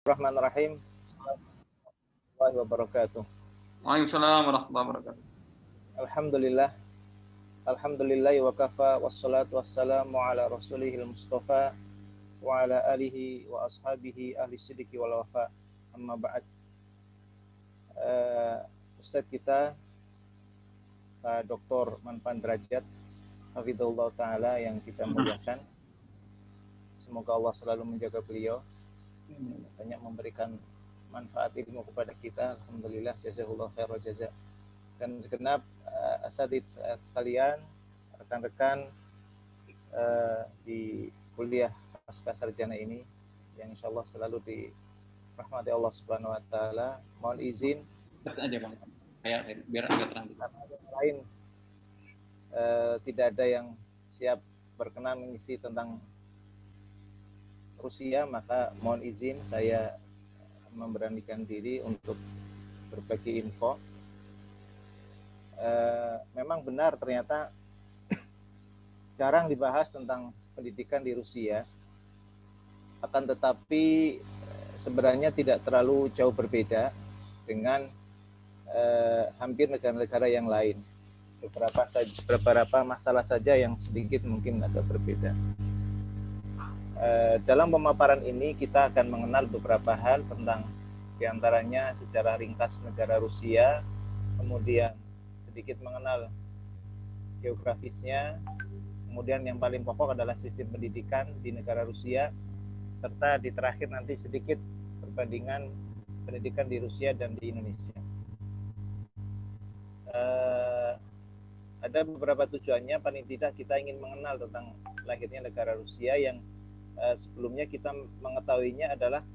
Bismillahirrahmanirrahim. Assalamualaikum warahmatullahi wabarakatuh. Waalaikumsalam warahmatullahi wabarakatuh. Alhamdulillah. Alhamdulillahi wa kafa wassalatu wassalamu ala rasulihil mustafa wa ala alihi wa ashabihi ahli sidiki wal wafa. Amma ba'd. Ustaz kita Pak Dr. Manpan Derajat hafizahullah taala yang kita muliakan. Semoga Allah selalu menjaga beliau, banyak memberikan manfaat ilmu kepada kita. Alhamdulillah, jazakallahu khairal jaza. Dan segenap asatidz sekalian, rekan-rekan di kuliah pasca sarjana ini yang insyaallah selalu dirahmati Allah Subhanahu wa taala. Mohon izin aja Bang. Kayak biar agak terang. Lain tidak ada yang siap berkenan mengisi tentang Rusia, maka mohon izin saya memberanikan diri untuk berbagi info. Memang benar ternyata jarang dibahas tentang pendidikan di Rusia, akan tetapi sebenarnya tidak terlalu jauh berbeda dengan hampir negara-negara yang lain. Beberapa masalah saja yang sedikit mungkin agak berbeda. Dalam pemaparan ini kita akan mengenal beberapa hal tentang diantaranya secara ringkas negara Rusia, kemudian sedikit mengenal geografisnya, kemudian yang paling pokok adalah sistem pendidikan di negara Rusia, serta di terakhir nanti sedikit perbandingan pendidikan di Rusia dan di Indonesia. Ada beberapa tujuannya, paling tidak kita ingin mengenal tentang lahirnya negara Rusia yang sebelumnya kita mengetahuinya adalah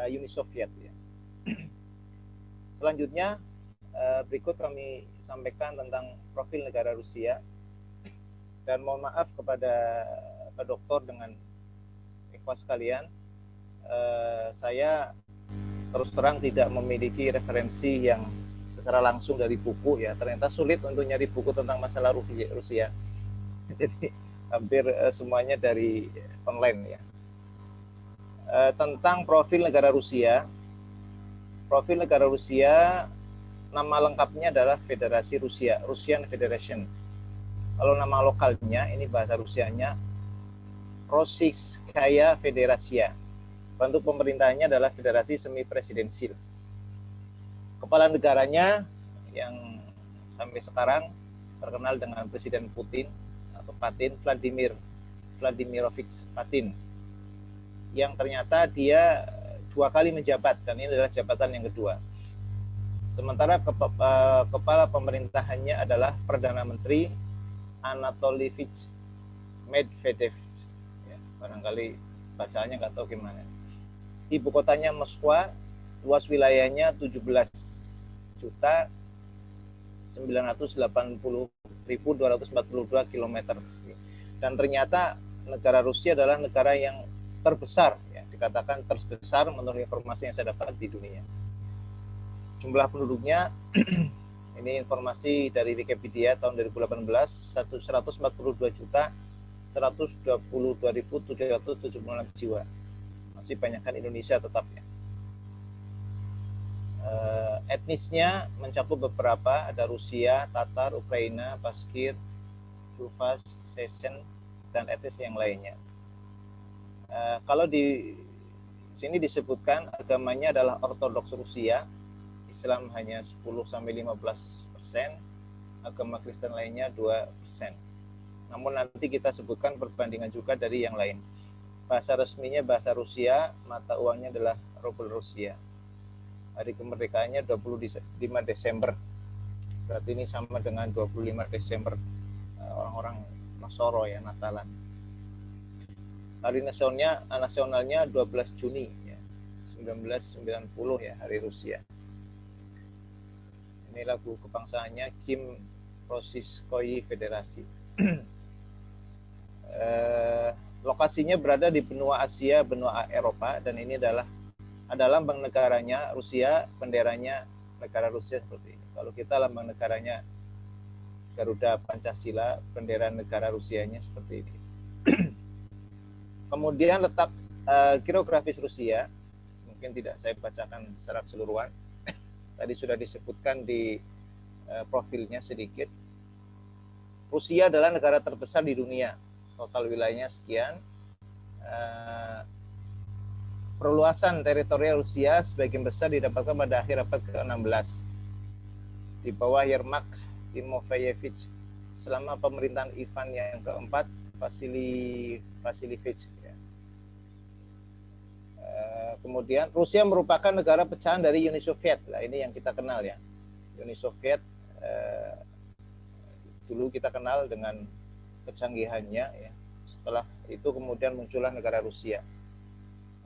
Uni Soviet ya. Selanjutnya berikut kami sampaikan tentang profil negara Rusia, dan mohon maaf kepada Pak Doktor dengan ikhwas sekalian, saya terus terang tidak memiliki referensi yang secara langsung dari buku ya. Ternyata sulit untuk nyari buku tentang masalah Rusia. Jadi hampir semuanya dari online ya. Tentang profil negara Rusia. Profil negara Rusia, nama lengkapnya adalah Federasi Rusia, Russian Federation. Kalau nama lokalnya, ini bahasa Rusianya, Rossiyskaya Federasia. Bentuk pemerintahnya adalah federasi semi presidensil. Kepala negaranya yang sampai sekarang terkenal dengan Presiden Putin atau Putin, Vladimirovich Putin, yang ternyata dia 2 kali menjabat, dan ini adalah jabatan yang kedua. Sementara kepala pemerintahannya adalah Perdana Menteri Anatolievich Medvedev ya, barangkali bacaannya nggak tahu gimana. Ibu kotanya Moskwa, luas wilayahnya 17.980.242 km. Dan ternyata negara Rusia adalah negara yang terbesar ya, dikatakan terbesar menurut informasi yang saya dapat di dunia. Jumlah penduduknya ini informasi dari Wikipedia tahun 2018, 142.122.776 jiwa. Masih banyakkan Indonesia tetapnya. Etnisnya mencakup beberapa, ada Rusia, Tatar, Ukraina, Baskir, Chuvas, Chechen, dan etnis yang lainnya. Kalau di sini disebutkan agamanya adalah Ortodoks Rusia, Islam hanya 10-15%, agama Kristen lainnya 2%. Namun nanti kita sebutkan perbandingan juga dari yang lain. Bahasa resminya bahasa Rusia, mata uangnya adalah rubel Rusia. Hari kemerdekaannya 25 Desember. Berarti ini sama dengan 25 Desember orang-orang Masoro ya, Natalan. Hari nasionalnya 12 Juni ya, 1990 ya, hari Rusia. Ini lagu kebangsaannya Kim Rossiyskoye Federasi. Lokasinya berada di benua Asia, benua Eropa, dan ini adalah lambang negaranya Rusia, benderanya negara Rusia seperti ini. Kalau kita lambang negaranya Garuda Pancasila, bendera negara Rusianya seperti ini. Kemudian letak geografis Rusia mungkin tidak saya bacakan secara keseluruhan. Tadi sudah disebutkan di profilnya sedikit. Rusia adalah negara terbesar di dunia, total wilayahnya sekian. Perluasan teritorial Rusia sebagian besar didapatkan pada akhir abad ke-16 di bawah Yermak Timofeyevich selama pemerintahan Ivan yang keempat Vasilievich. Kemudian Rusia merupakan negara pecahan dari Uni Soviet. Nah, ini yang kita kenal ya. Uni Soviet dulu kita kenal dengan kecanggihannya ya. Setelah itu kemudian muncullah negara Rusia.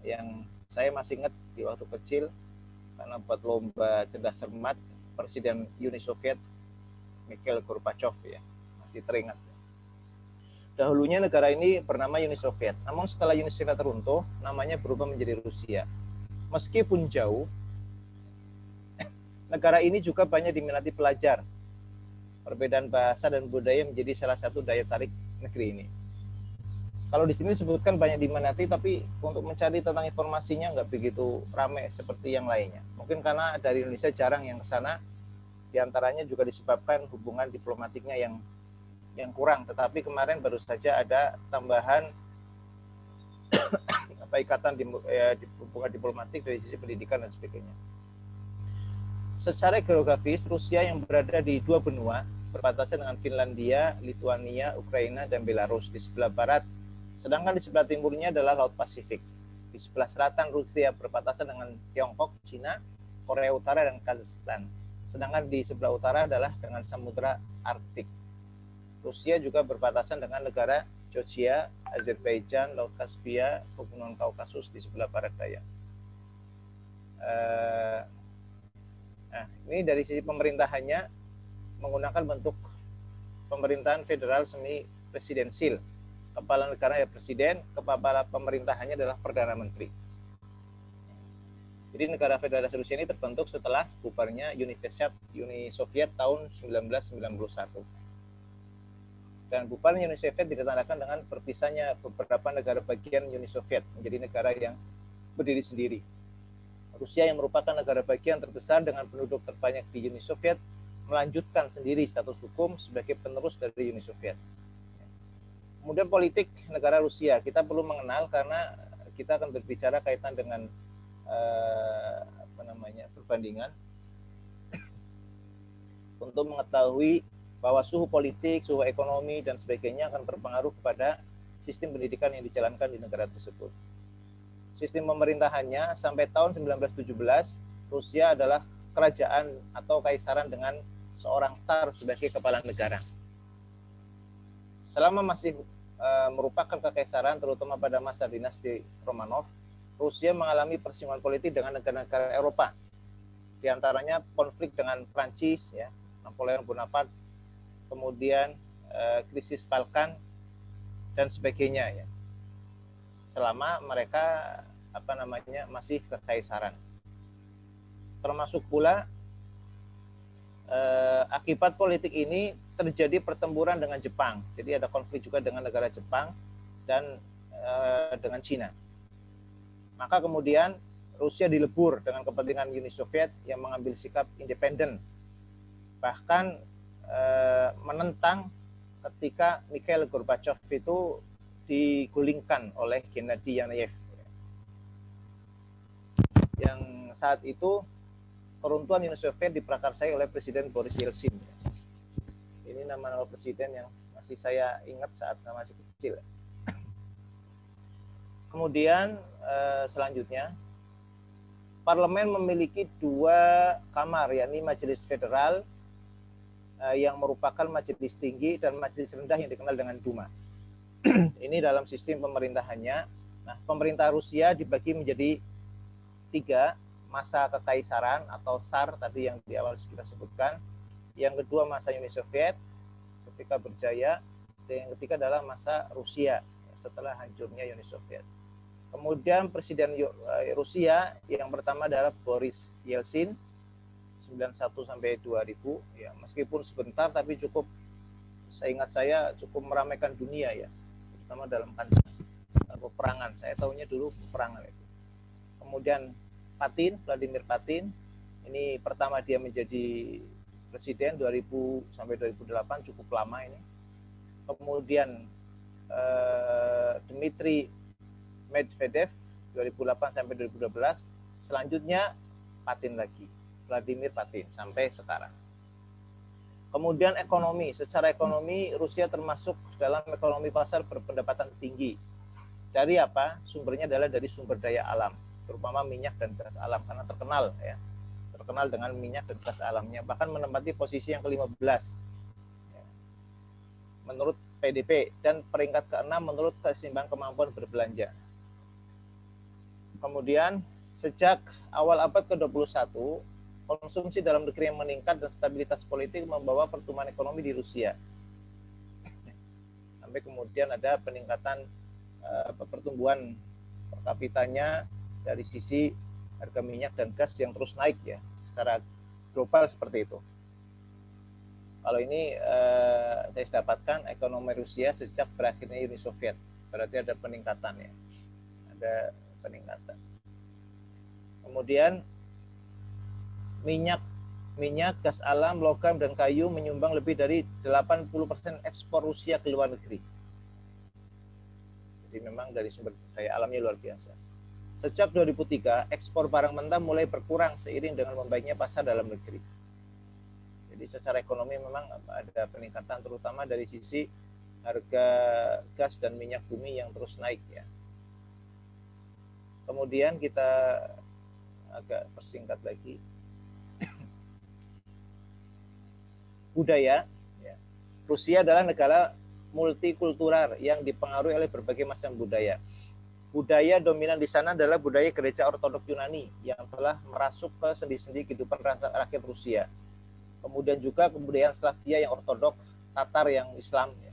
Yang saya masih ingat di waktu kecil karena buat lomba cerdas cermat Presiden Uni Soviet Mikhail Gorbachev ya, masih teringat. Dahulunya negara ini bernama Uni Soviet, namun setelah Uni Soviet runtuh, namanya berubah menjadi Rusia. Meskipun jauh, negara ini juga banyak diminati pelajar. Perbedaan bahasa dan budaya menjadi salah satu daya tarik negeri ini. Kalau di sini disebutkan banyak diminati, tapi untuk mencari tentang informasinya nggak begitu ramai seperti yang lainnya. Mungkin karena dari Indonesia jarang yang ke sana, diantaranya juga disebabkan hubungan diplomatiknya yang kurang. Tetapi kemarin baru saja ada tambahan ikatan di hubungan diplomatik dari sisi pendidikan dan sebagainya. Secara geografis, Rusia yang berada di dua benua, berbatasan dengan Finlandia, Lituania, Ukraina, dan Belarus di sebelah barat. Sedangkan di sebelah timurnya adalah Laut Pasifik. Di sebelah selatan Rusia berbatasan dengan Tiongkok, Cina, Korea Utara, dan Kazakhstan. Sedangkan di sebelah utara adalah dengan Samudra Arktik. Rusia juga berbatasan dengan negara Georgia, Azerbaijan, Laut Kaspia, Pegunungan Kaukasus di sebelah barat daya. Nah, ini dari sisi pemerintahannya menggunakan bentuk pemerintahan federal semi presidensil. Kepala negara ya presiden, kepala pemerintahannya adalah perdana menteri. Jadi negara federasi Rusia ini terbentuk setelah bubarnya Uni Soviet tahun 1991. Dan bubarnya Uni Soviet ditandai dengan berpisahnya beberapa negara bagian Uni Soviet menjadi negara yang berdiri sendiri. Rusia yang merupakan negara bagian terbesar dengan penduduk terbanyak di Uni Soviet melanjutkan sendiri status hukum sebagai penerus dari Uni Soviet. Kemudian politik negara Rusia kita perlu mengenal karena kita akan berbicara kaitan dengan perbandingan untuk mengetahui bahwa suhu politik, suhu ekonomi dan sebagainya akan berpengaruh kepada sistem pendidikan yang dijalankan di negara tersebut. Sistem pemerintahannya sampai tahun 1917 Rusia adalah kerajaan atau kaisaran dengan seorang tsar sebagai kepala negara. Selama masih merupakan kekaisaran, terutama pada masa dinasti Romanov, Rusia mengalami persinggungan politik dengan negara-negara Eropa. Di antaranya konflik dengan Prancis, ya, Napoleon Bonaparte, kemudian krisis Balkan dan sebagainya, ya. Selama mereka masih kekaisaran. Termasuk pula akibat politik ini terjadi pertempuran dengan Jepang. Jadi ada konflik juga dengan negara Jepang dan dengan Cina. Maka kemudian Rusia dilebur dengan kepentingan Uni Soviet yang mengambil sikap independen. Bahkan menentang ketika Mikhail Gorbachev itu digulingkan oleh Gennady Yanayev. Yang saat itu keruntuhan Uni Soviet diprakarsai oleh Presiden Boris Yeltsin. Ini nama-nama presiden yang masih saya ingat saat masih kecil. Kemudian selanjutnya, parlemen memiliki dua kamar, yakni Majelis Federal yang merupakan majelis tinggi dan majelis rendah yang dikenal dengan Duma. Ini dalam sistem pemerintahannya. Nah, pemerintah Rusia dibagi menjadi 3, masa kekaisaran atau tsar tadi yang di awal kita sebutkan. Yang kedua masa Uni Soviet ketika berjaya, dan yang ketiga adalah masa Rusia setelah hancurnya Uni Soviet. Kemudian Presiden Rusia yang pertama adalah Boris Yeltsin 91 sampai 2000, ya, meskipun sebentar tapi cukup, seingat saya cukup meramaikan dunia, ya, terutama dalam kancah peperangan. Saya tahunya dulu peperangan itu. Kemudian Vladimir Putin. Ini pertama dia menjadi presiden 2000 sampai 2008, cukup lama ini. Kemudian Dmitry Medvedev 2008 sampai 2012. Selanjutnya Putin lagi, Vladimir Putin sampai sekarang. Kemudian ekonomi, secara ekonomi Rusia termasuk dalam ekonomi pasar berpendapatan tinggi. Dari apa? Sumbernya adalah dari sumber daya alam, terutama minyak dan gas alam, karena terkenal dengan minyak dan gas alamnya, bahkan menempati posisi yang ke-15 menurut PDB dan peringkat ke-6 menurut keseimbangan kemampuan berbelanja. Kemudian sejak awal abad ke-21, konsumsi dalam negeri yang meningkat dan stabilitas politik membawa pertumbuhan ekonomi di Rusia. Sampai kemudian ada peningkatan pertumbuhan per kapitanya dari sisi harga minyak dan gas yang terus naik ya, secara global seperti itu. Kalau ini saya dapatkan ekonomi Rusia sejak berakhirnya Uni Soviet, berarti ada peningkatan ya, ada peningkatan. Kemudian minyak, gas alam, logam, dan kayu menyumbang lebih dari 80% ekspor Rusia ke luar negeri. Jadi memang dari sumber daya alamnya luar biasa. Sejak 2003, ekspor barang mentah mulai berkurang seiring dengan membaiknya pasar dalam negeri. Jadi secara ekonomi memang ada peningkatan, terutama dari sisi harga gas dan minyak bumi yang terus naik ya. Kemudian kita agak persingkat lagi. Budaya, ya. Rusia adalah negara multikultural yang dipengaruhi oleh berbagai macam budaya. Budaya dominan di sana adalah budaya gereja ortodoks Yunani yang telah merasuk ke sendi-sendi kehidupan rakyat Rusia. Kemudian juga kebudayaan Slavia yang ortodoks, Tatar yang Islam, ya.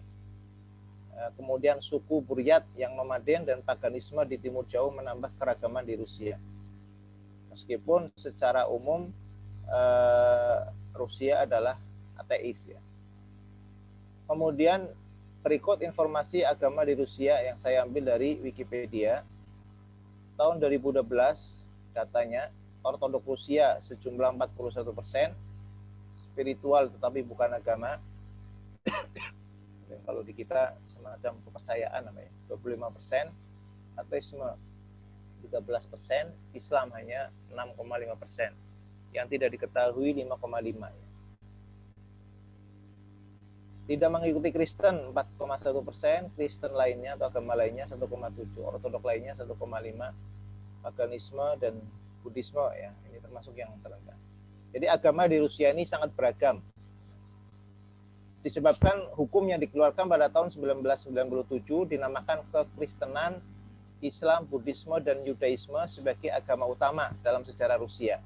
Kemudian suku Buryat yang nomaden dan paganisme di timur jauh menambah keragaman di Rusia. Meskipun secara umum Rusia adalah ateis ya. Kemudian berikut informasi agama di Rusia yang saya ambil dari Wikipedia. Tahun 2012 datanya, Ortodoks Rusia sejumlah 41%, spiritual tetapi bukan agama. Dan kalau di kita semacam kepercayaan namanya, 25%, ateisme 13%, Islam hanya 6,5%, yang tidak diketahui 5,5%. Tidak mengikuti Kristen 4,1%, Kristen lainnya atau agama lainnya 1,7%, Ortodoks lainnya 1,5%, paganisme dan Buddhisme ya, ini termasuk yang terendah. Jadi agama di Rusia ini sangat beragam. Disebabkan hukum yang dikeluarkan pada tahun 1997 dinamakan kekristenan, Islam, Buddhisme, dan Yudaisme sebagai agama utama dalam sejarah Rusia.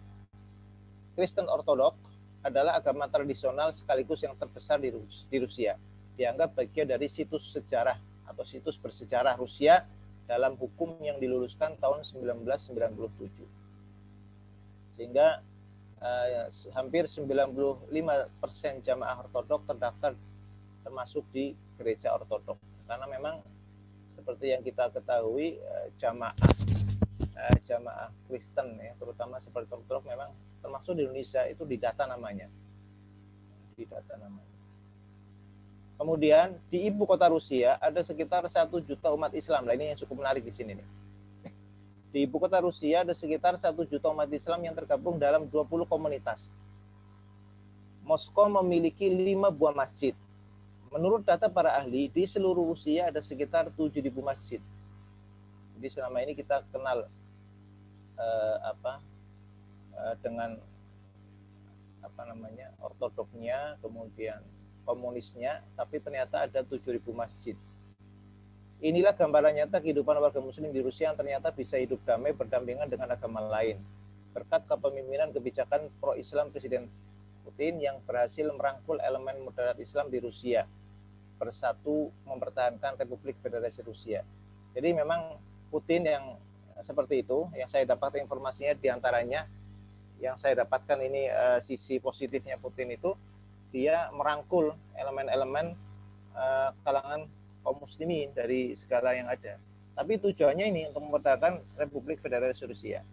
Kristen Ortodoks adalah agama tradisional sekaligus yang terbesar di Rusia. Dianggap bagian dari situs sejarah atau situs bersejarah Rusia dalam hukum yang diluluskan tahun 1997. Sehingga hampir 95% jamaah ortodoks terdaftar termasuk di gereja ortodoks. Karena memang seperti yang kita ketahui jamaah Kristen ya, terutama seperti ortodoks memang termasuk di Indonesia itu didata namanya. Kemudian di ibu kota Rusia ada sekitar 1 juta umat Islam. Nah, ini yang cukup menarik di sini nih. Di ibu kota Rusia ada sekitar 1 juta umat Islam yang tergabung dalam 20 komunitas. Moskow memiliki 5 buah masjid. Menurut data para ahli, di seluruh Rusia ada sekitar 7.000 masjid. Jadi selama ini kita kenal dengan ortodoksnya, kemudian komunisnya, tapi ternyata ada 7.000 masjid. Inilah gambaran nyata kehidupan warga muslim di Rusia yang ternyata bisa hidup damai berdampingan dengan agama lain berkat kepemimpinan kebijakan pro-Islam Presiden Putin yang berhasil merangkul elemen moderat Islam di Rusia bersatu mempertahankan Republik Federasi Rusia. Jadi memang Putin yang seperti itu, yang saya dapat informasinya diantaranya, yang saya dapatkan ini sisi positifnya Putin itu, dia merangkul elemen-elemen kalangan kaum muslimin dari segala yang ada. Tapi tujuannya ini untuk mempertahankan Republik Federasi Rusia.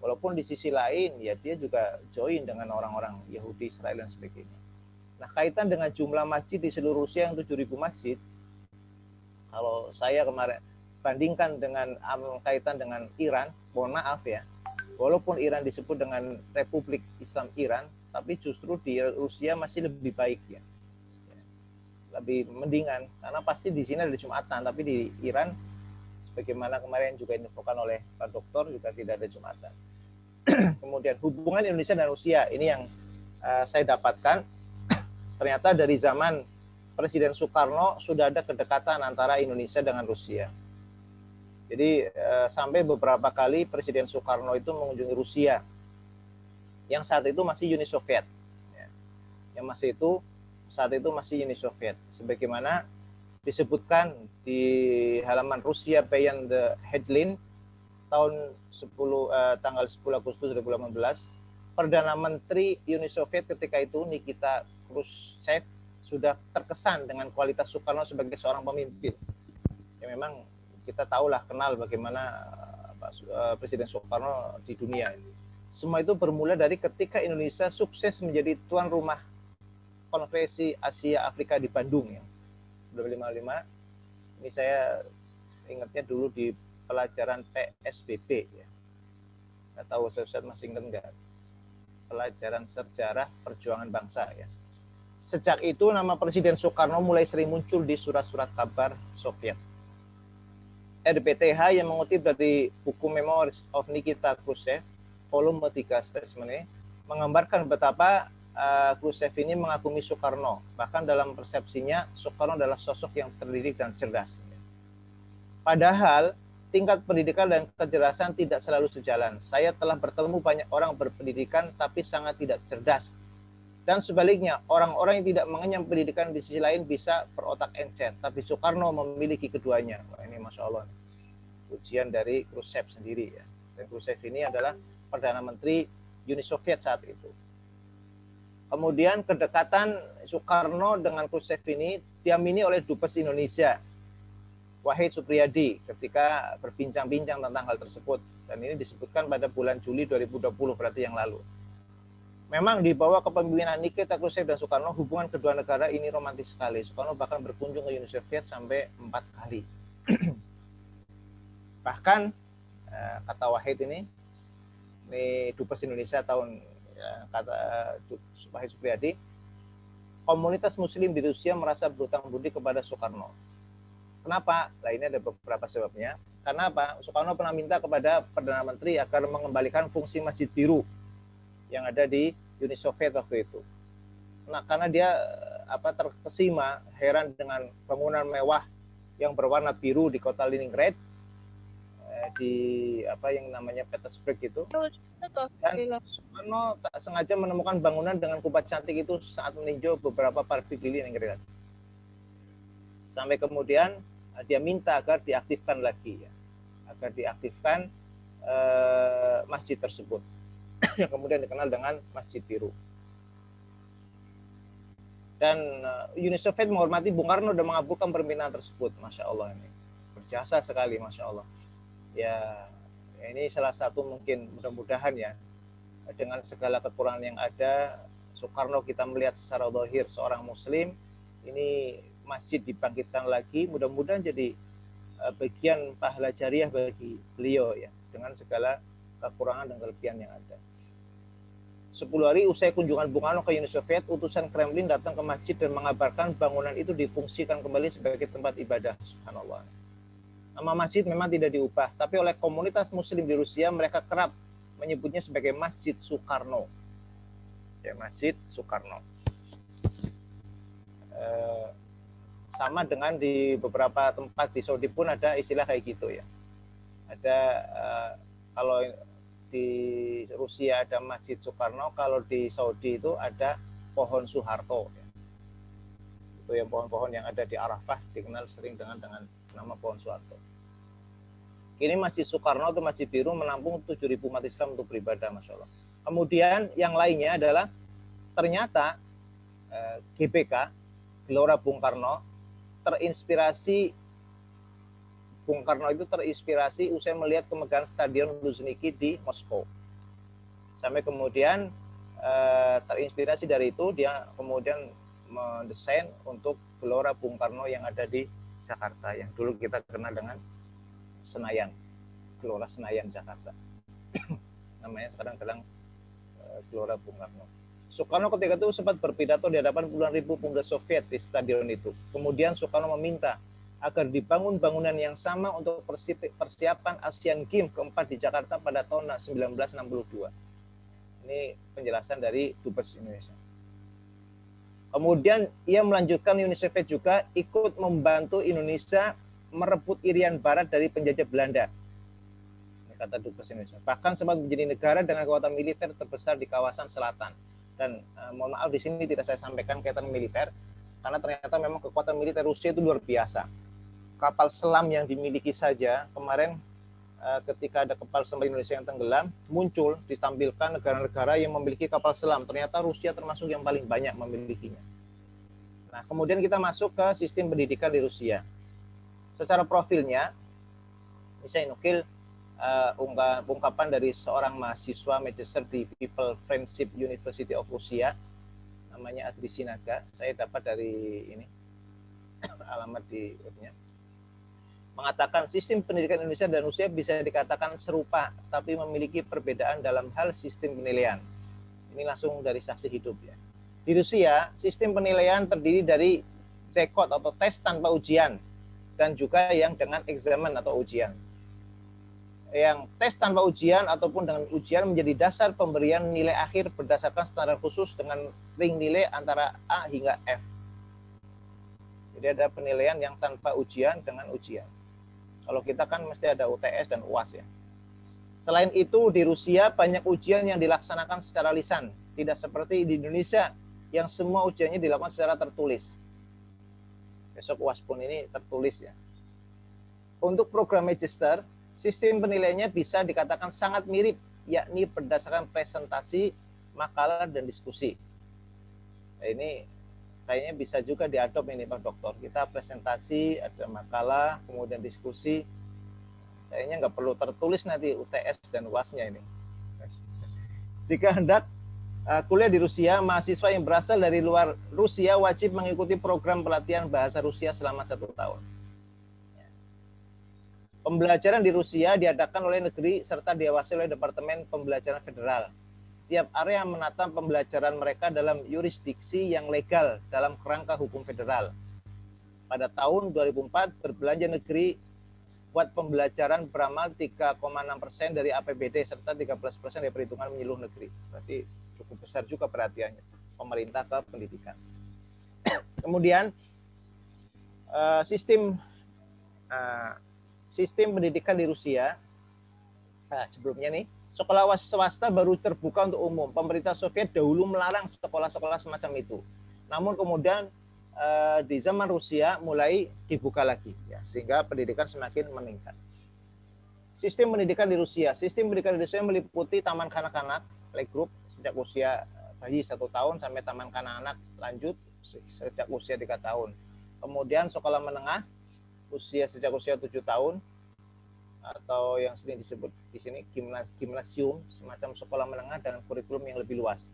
Walaupun di sisi lain ya dia juga join dengan orang-orang Yahudi, Israel dan sebagainya. Nah, kaitan dengan jumlah masjid di seluruh Rusia yang 7.000 masjid, kalau saya kemarin bandingkan dengan kaitan dengan Iran, mohon maaf ya, walaupun Iran disebut dengan Republik Islam Iran, tapi justru di Rusia masih lebih baik ya, lebih mendingan, karena pasti di sini ada Jumatan, tapi di Iran sebagaimana kemarin juga diinfokan oleh Pak Dokter juga tidak ada Jumatan. Kemudian hubungan Indonesia dan Rusia ini yang saya dapatkan, ternyata dari zaman Presiden Soekarno sudah ada kedekatan antara Indonesia dengan Rusia. Jadi sampai beberapa kali Presiden Soekarno itu mengunjungi Rusia yang saat itu masih Uni Soviet, yang saat itu masih Uni Soviet, sebagaimana disebutkan di halaman Rusia Beyond the Headline tanggal 10 Agustus 2018, Perdana Menteri Uni Soviet ketika itu Nikita Khrushchev sudah terkesan dengan kualitas Soekarno sebagai seorang pemimpin. Ya memang kita tahulah, kenal bagaimana Presiden Soekarno di dunia ini. Semua itu bermula dari ketika Indonesia sukses menjadi tuan rumah Konferensi Asia Afrika di Bandung ya. 1955. Ini saya ingatnya dulu di pelajaran PSBB ya. Nggak tahu Ustaz masih ingat nggak? Pelajaran sejarah perjuangan bangsa ya. Sejak itu nama Presiden Soekarno mulai sering muncul di surat-surat kabar Soviet. RBTH yang mengutip dari buku Memoirs of Nikita Khrushchev, volume 3 Statement, menggambarkan betapa Khrushchev ini mengagumi Soekarno. Bahkan dalam persepsinya, Soekarno adalah sosok yang terdidik dan cerdas. Padahal tingkat pendidikan dan kecerdasan tidak selalu sejalan. Saya telah bertemu banyak orang berpendidikan tapi sangat tidak cerdas. Dan sebaliknya, orang-orang yang tidak mengenyam pendidikan di sisi lain bisa berotak encer. Tapi Soekarno memiliki keduanya. Wah, ini Masya Allah. Ujian dari Khrushchev sendiri ya. Dan Khrushchev ini adalah Perdana Menteri Uni Soviet saat itu. Kemudian kedekatan Soekarno dengan Khrushchev ini diamini oleh Dubes Indonesia, Wahid Supriyadi, ketika berbincang-bincang tentang hal tersebut. Dan ini disebutkan pada bulan Juli 2020, berarti yang lalu. Memang di bawah kepemimpinan Nikita Khrushchev dan Soekarno, hubungan kedua negara ini romantis sekali. Soekarno bahkan berkunjung ke Uni Soviet sampai 4 kali. Bahkan, kata Wahid ini Dubes Indonesia kata Wahid Supriyadi, komunitas Muslim di Rusia merasa berutang budi kepada Soekarno. Kenapa? Nah, ini ada beberapa sebabnya. Karena apa? Soekarno pernah minta kepada Perdana Menteri agar mengembalikan fungsi Masjid Biru yang ada di Uni Soviet waktu itu. Nah, karena dia terkesima, heran dengan bangunan mewah yang berwarna biru di kota Leningrad, di yang namanya Petersburg itu. Dan Soekarno tak sengaja menemukan bangunan dengan kubah cantik itu saat meninjau beberapa parkir di Leningrad. Sampai kemudian dia minta agar diaktifkan lagi ya, agar diaktifkan masjid tersebut yang kemudian dikenal dengan Masjid Biru. Dan Uni Soviet menghormati Bung Karno dan mengabulkan permintaan tersebut. Masya Allah, ini berjasa sekali, Masya Allah. Ya, ini salah satu mungkin, mudah-mudahan ya, dengan segala kekurangan yang ada, Soekarno kita melihat secara zahir seorang Muslim, ini masjid dibangkitkan lagi, mudah-mudahan jadi bagian pahala jariah bagi beliau ya, dengan segala kekurangan dan kelebihan yang ada. 10 hari usai kunjungan Bung Karno ke Uni Soviet, utusan Kremlin datang ke masjid dan mengabarkan bangunan itu difungsikan kembali sebagai tempat ibadah. Subhanallah. Nama masjid memang tidak diubah, tapi oleh komunitas Muslim di Rusia mereka kerap menyebutnya sebagai Masjid Soekarno. Ya, Masjid Soekarno. Sama dengan di beberapa tempat di Saudi pun ada istilah kayak gitu ya. Ada kalau di Rusia ada Masjid Soekarno, kalau di Saudi itu ada pohon Soeharto. Ya. Itu yang pohon-pohon yang ada di Arafah dikenal sering dengan nama pohon Soeharto. Ini Masjid Soekarno atau Masjid Biru menampung 7.000 umat Islam untuk beribadah, Masya Allah. Kemudian yang lainnya adalah ternyata GBK, Gelora Bung Karno, Bung Karno itu terinspirasi usai melihat kemegahan Stadion Luzhniki di Moskow. Sampai kemudian terinspirasi dari itu dia kemudian mendesain untuk Gelora Bung Karno yang ada di Jakarta, yang dulu kita kenal dengan Senayan, Gelora Senayan Jakarta. Namanya sekarang Gelora Bung Karno. Soekarno ketika itu sempat berpidato di hadapan puluhan ribu pemuda Soviet di stadion itu. Kemudian Soekarno meminta agar dibangun bangunan yang sama untuk persiapan Asian Games keempat di Jakarta pada tahun 1962. Ini penjelasan dari Dubes Indonesia. Kemudian ia melanjutkan Uni Soviet juga ikut membantu Indonesia merebut Irian Barat dari penjajah Belanda. Ini kata Dubes Indonesia. Bahkan sempat menjadi negara dengan kekuatan militer terbesar di kawasan selatan. Dan mohon maaf di sini tidak saya sampaikan kaitan militer, karena ternyata memang kekuatan militer Rusia itu luar biasa. Kapal selam yang dimiliki saja kemarin ketika ada kapal selam Indonesia yang tenggelam, muncul ditampilkan negara-negara yang memiliki kapal selam. Ternyata Rusia termasuk yang paling banyak memilikinya. Nah, kemudian kita masuk ke sistem pendidikan di Rusia. Secara profilnya, ini saya nukil ungkapan dari seorang mahasiswa magister di People Friendship University of Russia, namanya Adri Sinaga. Saya dapat dari ini alamat di webnya. Mengatakan sistem pendidikan Indonesia dan Rusia bisa dikatakan serupa, tapi memiliki perbedaan dalam hal sistem penilaian. Ini langsung dari saksi hidup ya. Di Rusia, sistem penilaian terdiri dari Zekot atau tes tanpa ujian, dan juga yang dengan eksamen atau ujian. Yang tes tanpa ujian ataupun dengan ujian menjadi dasar pemberian nilai akhir berdasarkan standar khusus dengan ring nilai antara A hingga F. Jadi ada penilaian yang tanpa ujian dengan ujian. Kalau kita kan mesti ada UTS dan UAS ya. Selain itu di Rusia banyak ujian yang dilaksanakan secara lisan, tidak seperti di Indonesia yang semua ujiannya dilakukan secara tertulis. Besok UAS pun ini tertulis ya. Untuk program magister, sistem penilaiannya bisa dikatakan sangat mirip, yakni berdasarkan presentasi, makalah, dan diskusi. Nah, ini kayaknya bisa juga diadop ini Pak Dokter. Kita presentasi, ada makalah, kemudian diskusi. Kayaknya nggak perlu tertulis nanti UTS dan UAS-nya ini. Jika hendak kuliah di Rusia, mahasiswa yang berasal dari luar Rusia wajib mengikuti program pelatihan bahasa Rusia selama 1 tahun. Pembelajaran di Rusia diadakan oleh negeri serta diawasi oleh Departemen Pembelajaran Federal. Tiap area menata pembelajaran mereka dalam yurisdiksi yang legal dalam kerangka hukum federal. Pada tahun 2004, berbelanja negeri buat pembelajaran beramal 3,6% dari APBD serta 13% dari perhitungan menyeluruh negeri. Berarti cukup besar juga perhatiannya pemerintah ke pendidikan. Kemudian sistem pendidikan di Rusia, sebelumnya nih, sekolah swasta baru terbuka untuk umum. Pemerintah Soviet dahulu melarang sekolah-sekolah semacam itu. Namun kemudian di zaman Rusia mulai dibuka lagi, ya, sehingga pendidikan semakin meningkat. Sistem pendidikan di Rusia meliputi taman kanak-kanak, playgroup sejak usia bayi 1 tahun sampai taman kanak-kanak lanjut sejak usia 3 tahun. Kemudian sekolah menengah sejak usia 7 tahun, atau yang sering disebut di sini gimnasium, semacam sekolah menengah dengan kurikulum yang lebih luas.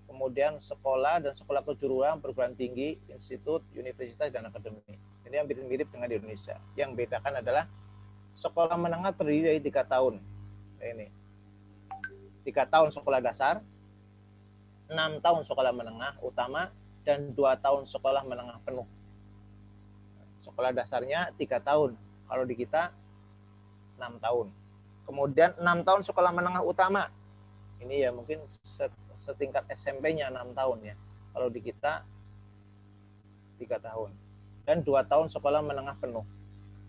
Kemudian sekolah dan sekolah kejuruan, perguruan tinggi, institut, universitas, dan akademi. Ini hampir mirip dengan di Indonesia. Yang bedakan adalah sekolah menengah terdiri dari 3 tahun. Ini 3 tahun sekolah dasar, 6 tahun sekolah menengah utama, dan 2 tahun sekolah menengah penuh. Sekolah dasarnya 3 tahun. Kalau di kita 6 tahun. Kemudian 6 tahun sekolah menengah utama. Ini ya mungkin setingkat SMP-nya 6 tahun ya. Kalau di kita 3 tahun. Dan 2 tahun sekolah menengah penuh.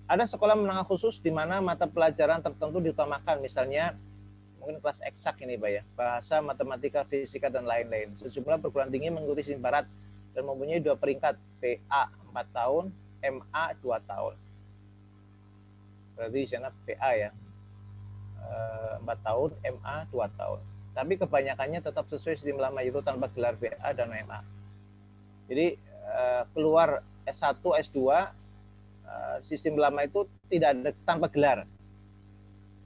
Ada sekolah menengah khusus di mana mata pelajaran tertentu diutamakan. Misalnya mungkin kelas eksak ini Pak ya. Bahasa, matematika, fisika, dan lain-lain. Sejumlah perguruan tinggi mengikuti sistem barat dan mempunyai 2 peringkat. PA 4 tahun, MA 2 tahun. Berarti di sana PA ya 4 tahun, MA 2 tahun. Tapi kebanyakannya tetap sesuai sistem lama, itu tanpa gelar BA dan MA. Jadi keluar S1, S2 sistem lama itu tidak ada tanpa gelar.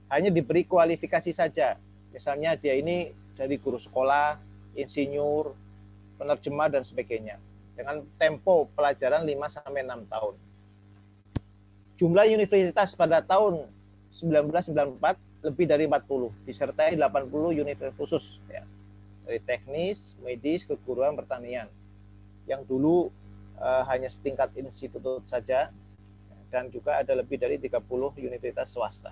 Hanya diberi kualifikasi saja. Misalnya dia ini dari guru sekolah, insinyur, penerjemah dan sebagainya dengan tempo pelajaran 5-6 tahun. Jumlah universitas pada tahun 1994 lebih dari 40, disertai 80 universitas khusus ya. Dari teknis, medis, keguruan, pertanian. Yang dulu hanya setingkat institut saja, dan juga ada lebih dari 30 universitas swasta.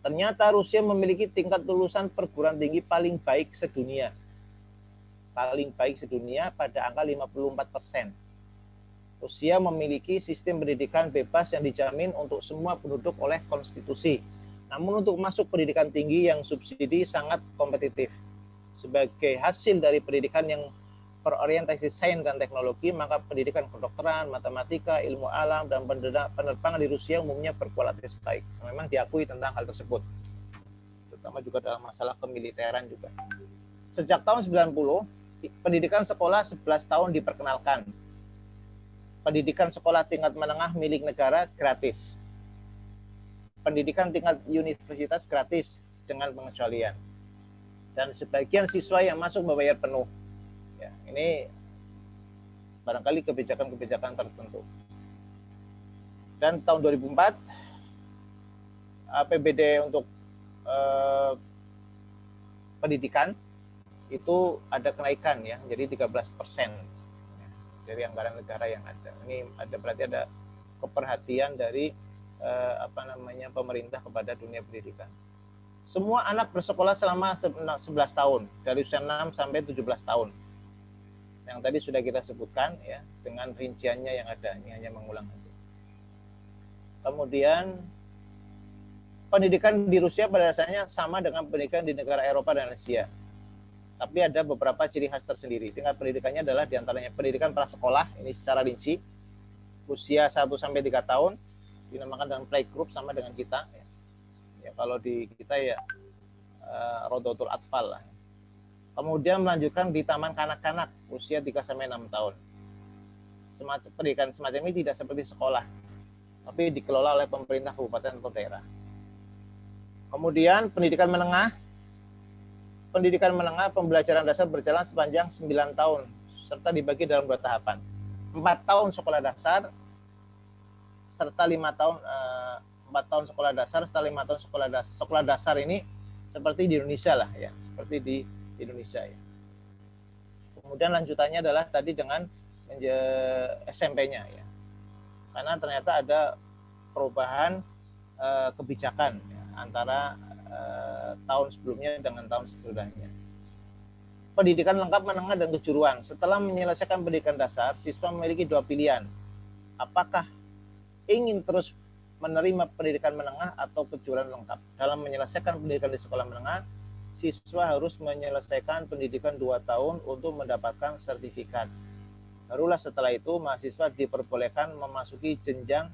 Ternyata Rusia memiliki tingkat lulusan perguruan tinggi paling baik sedunia. Paling baik sedunia pada angka 54%. Rusia memiliki sistem pendidikan bebas yang dijamin untuk semua penduduk oleh konstitusi. Namun untuk masuk pendidikan tinggi yang subsidi sangat kompetitif. Sebagai hasil dari pendidikan yang berorientasi sains dan teknologi, maka pendidikan kedokteran, matematika, ilmu alam, dan penerbangan di Rusia umumnya berkualitas baik. Memang diakui tentang hal tersebut, terutama juga dalam masalah kemiliteran juga. Sejak tahun 90, pendidikan sekolah 11 tahun diperkenalkan. Pendidikan sekolah tingkat menengah milik negara gratis. Pendidikan tingkat universitas gratis dengan pengecualian. Dan sebagian siswa yang masuk membayar penuh. Ya, ini barangkali kebijakan-kebijakan tertentu. Dan tahun 2004 APBD untuk pendidikan itu ada kenaikan ya, jadi 13% dari anggaran negara yang ada. Ini berarti ada keperhatian dari pemerintah kepada dunia pendidikan. Semua anak bersekolah selama 11 tahun, dari usia 6 sampai 17 tahun. Yang tadi sudah kita sebutkan ya, dengan rinciannya yang ada, ini hanya mengulang saja. Kemudian pendidikan di Rusia pada dasarnya sama dengan pendidikan di negara Eropa dan Asia. Tapi ada beberapa ciri khas tersendiri. Tingkat pendidikannya adalah diantaranya pendidikan prasekolah, ini secara rinci, usia 1 sampai 3 tahun, dinamakan dengan playgroup sama dengan kita. Ya, kalau di kita ya Rodotul Atfal lah. Kemudian melanjutkan di taman kanak-kanak usia 3-6 tahun. Pendidikan semacam ini tidak seperti sekolah, tapi dikelola oleh pemerintah kabupaten atau daerah. Kemudian pendidikan menengah. Pendidikan menengah pembelajaran dasar berjalan sepanjang 9 tahun, serta dibagi dalam 2 tahapan. 4 tahun sekolah dasar, serta 5 tahun 4 tahun sekolah dasar, serta 5 tahun sekolah dasar ini seperti di Indonesia lah ya, seperti di Indonesia ya. Kemudian lanjutannya adalah tadi dengan SMP-nya ya. Karena ternyata ada perubahan kebijakan ya, antara tahun sebelumnya dengan tahun sesudahnya. Pendidikan lengkap menengah dan kejuruan. Setelah menyelesaikan pendidikan dasar, siswa memiliki 2 pilihan. Apakah ingin terus menerima pendidikan menengah atau kejuruan lengkap? Dalam menyelesaikan pendidikan di sekolah menengah, siswa harus menyelesaikan pendidikan 2 tahun untuk mendapatkan sertifikat. Barulah setelah itu mahasiswa diperbolehkan memasuki jenjang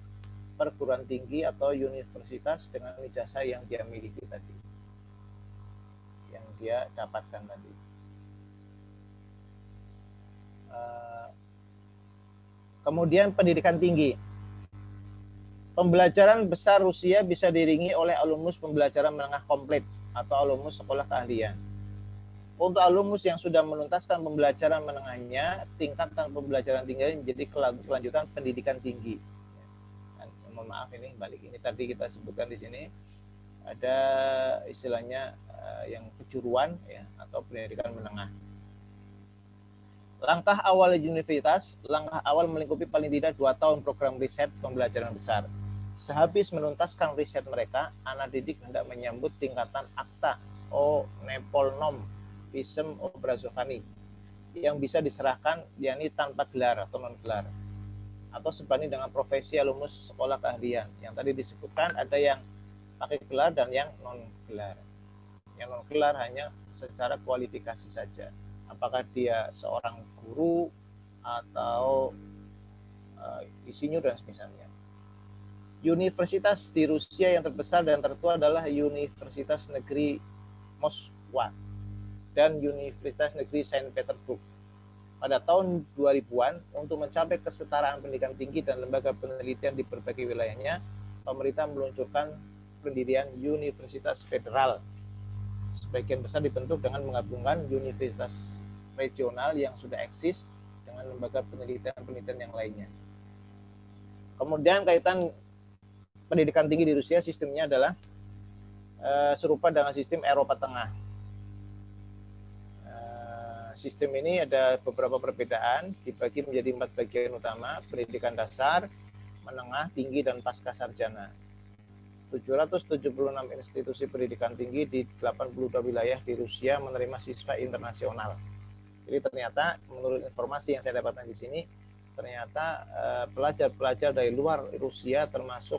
perguruan tinggi atau universitas dengan ijazah yang dia miliki tadi, yang dia dapatkan tadi. Kemudian pendidikan tinggi. Pembelajaran besar Rusia bisa diiringi oleh alumnus pembelajaran menengah komplit atau alumnus sekolah keahlian. Untuk alumnus yang sudah menuntaskan pembelajaran menengahnya, tingkatan pembelajaran tinggi menjadi kelanjutan pendidikan tinggi. Mohon maaf ini balik ini tadi kita sebutkan di sini ada istilahnya yang kejuruan ya, atau pendidikan menengah. Langkah awal universitas, langkah awal melingkupi paling tidak 2 tahun program riset pembelajaran besar. Sehabis menuntaskan riset mereka, anak didik hendak menyambut tingkatan akta o nepolnom visum obrazovani yang bisa diserahkan yakni tanpa gelar atau non gelar, atau sebanding dengan profesi alumnus sekolah keahlian. Yang tadi disebutkan ada yang pakai gelar dan yang non gelar. Yang non gelar hanya secara kualifikasi saja. Apakah dia seorang guru atau insinyur dan semisalnya. Universitas di Rusia yang terbesar dan tertua adalah Universitas Negeri Moskwa dan Universitas Negeri Saint Petersburg. Pada tahun 2000-an, untuk mencapai kesetaraan pendidikan tinggi dan lembaga penelitian di berbagai wilayahnya, pemerintah meluncurkan pendirian Universitas Federal sebagian besar dibentuk dengan menggabungkan universitas regional yang sudah eksis dengan lembaga penelitian-penelitian yang lainnya. Kemudian kaitan pendidikan tinggi di Rusia, sistemnya adalah serupa dengan sistem Eropa Tengah. Sistem ini ada beberapa perbedaan, dibagi menjadi 4 bagian utama: pendidikan dasar, menengah, tinggi, dan pasca sarjana. 776 institusi pendidikan tinggi di 82 wilayah di Rusia menerima siswa internasional. Jadi ternyata menurut informasi yang saya dapatkan di sini, ternyata pelajar-pelajar dari luar Rusia termasuk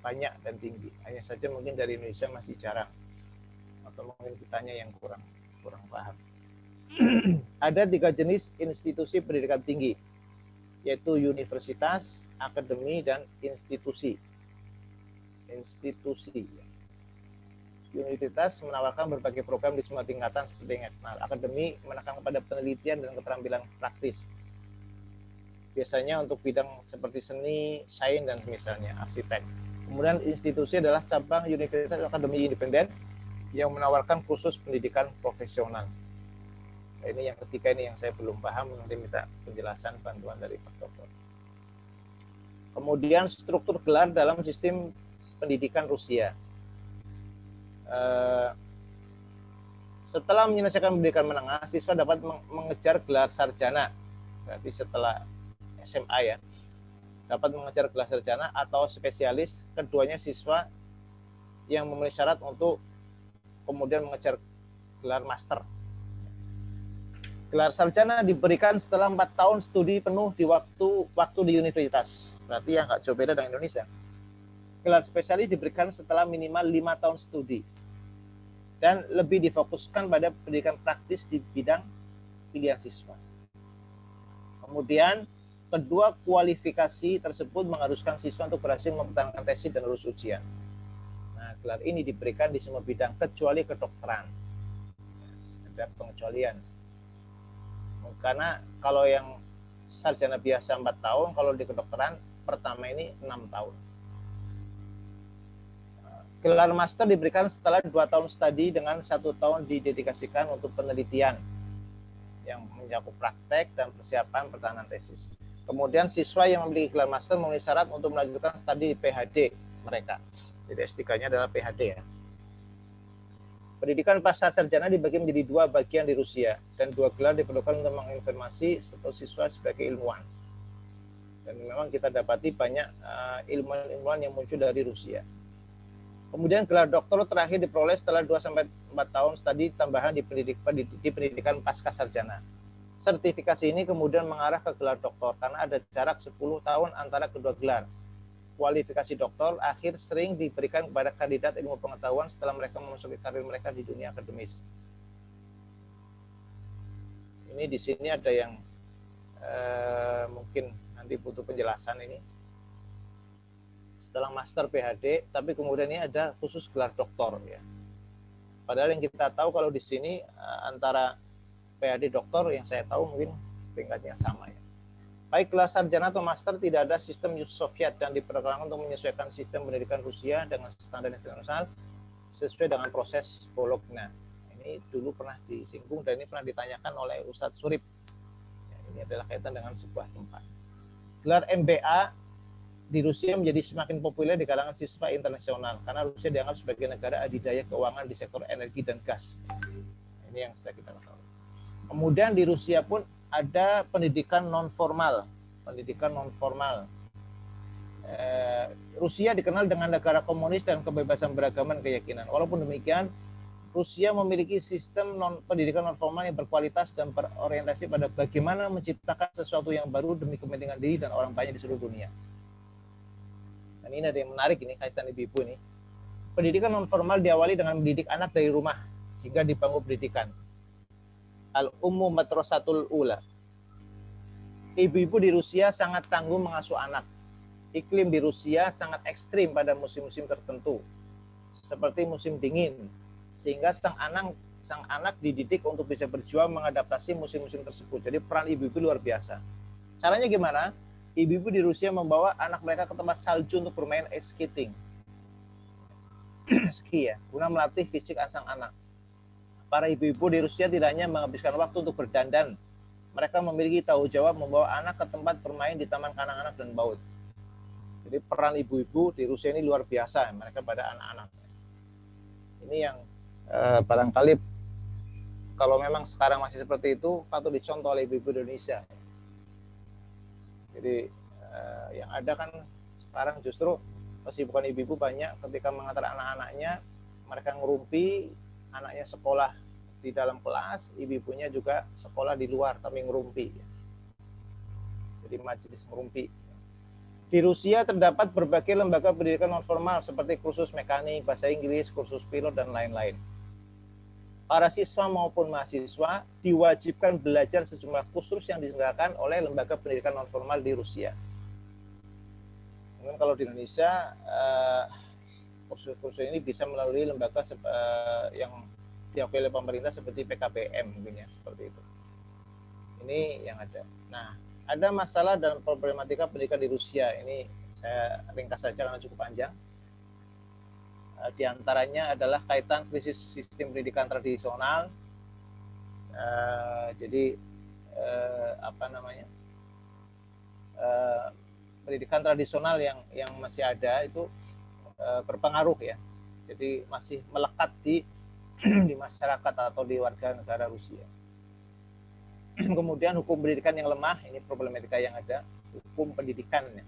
banyak dan tinggi. Hanya saja mungkin dari Indonesia masih jarang, atau mungkin kitanya yang kurang paham. Ada 3 jenis institusi pendidikan tinggi, yaitu universitas, akademi, dan institusi. Universitas menawarkan berbagai program di semua tingkatan seperti akademi menekan pada penelitian dan keterampilan praktis. Biasanya untuk bidang seperti seni, sains, dan misalnya arsitek. Kemudian institusi adalah cabang universitas akademi independen yang menawarkan kursus pendidikan profesional. Nah, ini yang ketiga, ini yang saya belum paham, nanti minta penjelasan bantuan dari Pak Dokter. Kemudian struktur gelar dalam sistem pendidikan Rusia. Setelah menyelesaikan pendidikan menengah, siswa dapat mengejar gelar sarjana. Berarti setelah SMA ya, dapat mengejar gelar sarjana atau spesialis. Keduanya siswa yang memenuhi syarat untuk kemudian mengejar gelar master. Gelar sarjana diberikan setelah 4 tahun studi penuh di waktu di universitas. Berarti yang nggak jauh beda dengan Indonesia. Gelar spesialis diberikan setelah minimal 5 tahun studi dan lebih difokuskan pada pendidikan praktis di bidang pilihan siswa. Kemudian kedua kualifikasi tersebut mengharuskan siswa untuk berhasil mempertahankan tesis dan lulus ujian. Nah, gelar ini diberikan di semua bidang kecuali kedokteran. Ada pengecualian. Karena kalau yang sarjana biasa 4 tahun, kalau di kedokteran pertama ini 6 tahun. Gelar master diberikan setelah 2 tahun studi dengan 1 tahun didedikasikan untuk penelitian yang mencakup praktek dan persiapan pertahanan tesis. Kemudian siswa yang memiliki gelar master memenuhi syarat untuk melanjutkan studi di PhD mereka. Jadi S3-nya adalah PhD ya. Pendidikan pasca sarjana dibagi menjadi 2 bagian di Rusia, dan 2 gelar diperlukan untuk menginformasi status siswa sebagai ilmuwan. Dan memang kita dapati banyak ilmuwan-ilmuwan yang muncul dari Rusia. Kemudian gelar doktor terakhir diperoleh setelah 2-4 tahun studi tambahan di pendidikan pasca sarjana. Sertifikasi ini kemudian mengarah ke gelar doktor karena ada jarak 10 tahun antara kedua gelar. Kualifikasi doktor akhir sering diberikan kepada kandidat ilmu pengetahuan setelah mereka memasuki karir mereka di dunia akademis. Ini di sini ada yang mungkin nanti butuh penjelasan ini. Setelah master PhD, tapi kemudian ini ada khusus gelar doktor ya. Padahal yang kita tahu kalau di sini antara PhD doktor yang saya tahu mungkin tingkatnya sama ya. Baik gelar sarjana atau master tidak ada sistem Soviet dan diperkenalkan untuk menyesuaikan sistem pendidikan Rusia dengan standar internasional sesuai dengan proses Bologna. Ini dulu pernah disinggung dan ini pernah ditanyakan oleh Ustadz Surip. Ya, ini adalah kaitan dengan sebuah tempat. Gelar MBA di Rusia menjadi semakin populer di kalangan siswa internasional karena Rusia dianggap sebagai negara adidaya keuangan di sektor energi dan gas. Ini yang sudah kita ketahui. Kemudian di Rusia pun ada pendidikan non formal. Rusia dikenal dengan negara komunis dan kebebasan beragaman keyakinan. Walaupun demikian, Rusia memiliki sistem pendidikan non formal yang berkualitas dan berorientasi pada bagaimana menciptakan sesuatu yang baru demi kepentingan diri dan orang banyak di seluruh dunia. Dan ini ada yang menarik ini kaitan ibu-ibu ini. Pendidikan non formal diawali dengan mendidik anak dari rumah hingga di bangku pendidikan. Al-Ummu Madrasatul Ula. Ibu-ibu di Rusia sangat tangguh mengasuh anak. Iklim di Rusia sangat ekstrim pada musim-musim tertentu, seperti musim dingin, sehingga sang anak dididik untuk bisa berjuang mengadaptasi musim-musim tersebut. Jadi peran ibu-ibu luar biasa. Caranya gimana? Ibu-ibu di Rusia membawa anak mereka ke tempat salju untuk bermain ice skating. Ski ya, guna melatih fisik sang anak. Para ibu-ibu di Rusia tidak hanya menghabiskan waktu untuk berdandan, mereka memiliki tanggung jawab membawa anak ke tempat bermain di taman kanak-kanak dan PAUD. Jadi peran ibu-ibu di Rusia ini luar biasa, mereka pada anak-anak. Ini yang barangkali kalau memang sekarang masih seperti itu, patut dicontoh oleh ibu-ibu Indonesia. Jadi yang ada kan sekarang justru kesibukan ibu-ibu banyak ketika mengantar anak-anaknya, mereka ngerumpi, anaknya sekolah di dalam kelas, ibu-ibunya juga sekolah di luar tapi ngerumpi. Jadi majelis ngerumpi. Di Rusia terdapat berbagai lembaga pendidikan non formal seperti kursus mekanik, bahasa Inggris, kursus pilot dan lain-lain. Para siswa maupun mahasiswa diwajibkan belajar sejumlah kursus yang diselenggarakan oleh lembaga pendidikan non formal di Rusia. Mungkin kalau di Indonesia kursus-kursus ini bisa melalui lembaga yang diakui oleh pemerintah seperti PKBM mungkin ya, seperti itu. Ini yang ada. Nah, ada masalah dalam problematika pendidikan di Rusia. Ini saya ringkas saja karena cukup panjang. Di antaranya adalah kaitan krisis sistem pendidikan tradisional. Jadi pendidikan tradisional yang masih ada itu berpengaruh ya. Jadi masih melekat di masyarakat atau di warga negara Rusia. Kemudian hukum pendidikan yang lemah, ini problematika yang ada, hukum pendidikannya.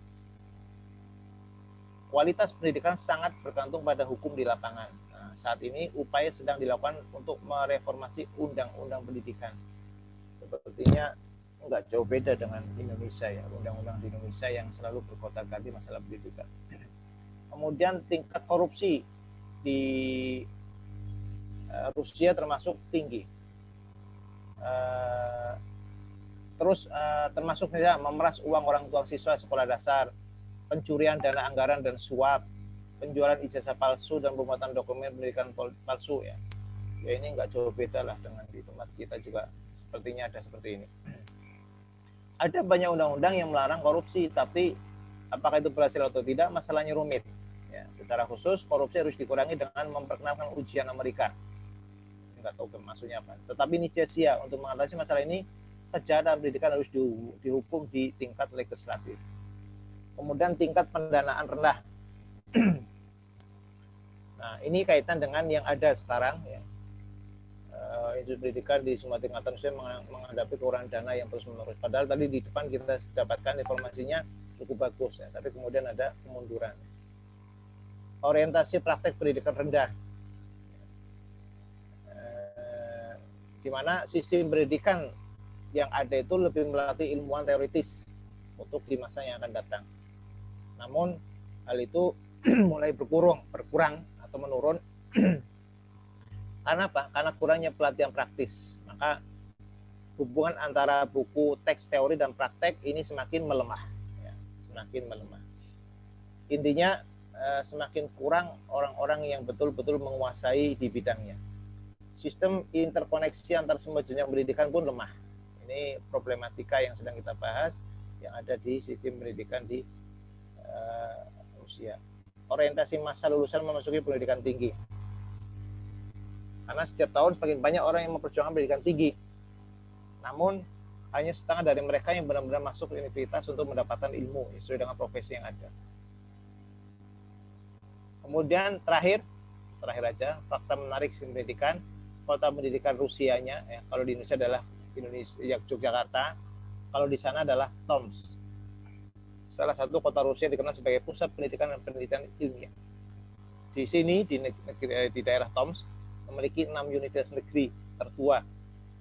Kualitas pendidikan sangat bergantung pada hukum di lapangan. Nah, saat ini upaya sedang dilakukan untuk mereformasi undang-undang pendidikan. Sepertinya enggak jauh beda dengan Indonesia ya, undang-undang di Indonesia yang selalu bergonta-ganti masalah pendidikan. Kemudian tingkat korupsi di Rusia termasuk tinggi. Termasuk misalnya memeras uang orang tua siswa sekolah dasar, pencurian dana anggaran dan suap, penjualan ijazah palsu dan pembuatan dokumen pendidikan palsu ya. Ya ini nggak jauh beda lah dengan di tempat kita juga sepertinya ada seperti ini. Ada banyak undang-undang yang melarang korupsi, tapi apakah itu berhasil atau tidak masalahnya rumit. Ya, secara khusus korupsi harus dikurangi dengan memperkenalkan ujian Amerika. Nggak tahu maksudnya apa. Tetapi ini sia-sia. Untuk mengatasi masalah ini, kejahatan pendidikan harus dihukum di tingkat legislatif. Kemudian tingkat pendanaan rendah. Nah, ini kaitan dengan yang ada sekarang ya. Institut pendidikan di semua tingkatan Rusia menghadapi kekurangan dana yang terus-menerus. Padahal tadi di depan kita dapatkan informasinya cukup bagus ya, tapi kemudian ada kemunduran. Orientasi praktek pendidikan rendah. Di mana sistem pendidikan yang ada itu lebih melatih ilmuwan teoritis untuk di masa yang akan datang. Namun hal itu mulai berkurang atau menurun karena apa? Karena kurangnya pelatihan praktis. Maka hubungan antara buku teks teori dan praktek ini semakin melemah, ya, semakin melemah. Intinya semakin kurang orang-orang yang betul-betul menguasai di bidangnya. Sistem interkoneksi antar semua jenjang pendidikan pun lemah. Ini problematika yang sedang kita bahas yang ada di sistem pendidikan di Rusia. Orientasi masa lulusan memasuki pendidikan tinggi. Karena setiap tahun semakin banyak orang yang memperjuangkan pendidikan tinggi. Namun hanya setengah dari mereka yang benar-benar masuk ke universitas untuk mendapatkan ilmu sesuai dengan profesi yang ada. Kemudian terakhir aja, fakta menarik sistem pendidikan. Kota pendidikan Rusianya, ya, kalau di Indonesia adalah Yogyakarta, kalau di sana adalah Tomsk. Salah satu kota Rusia dikenal sebagai pusat pendidikan dan penelitian ilmiah. Di sini di daerah Tomsk memiliki 6 universitas negeri tertua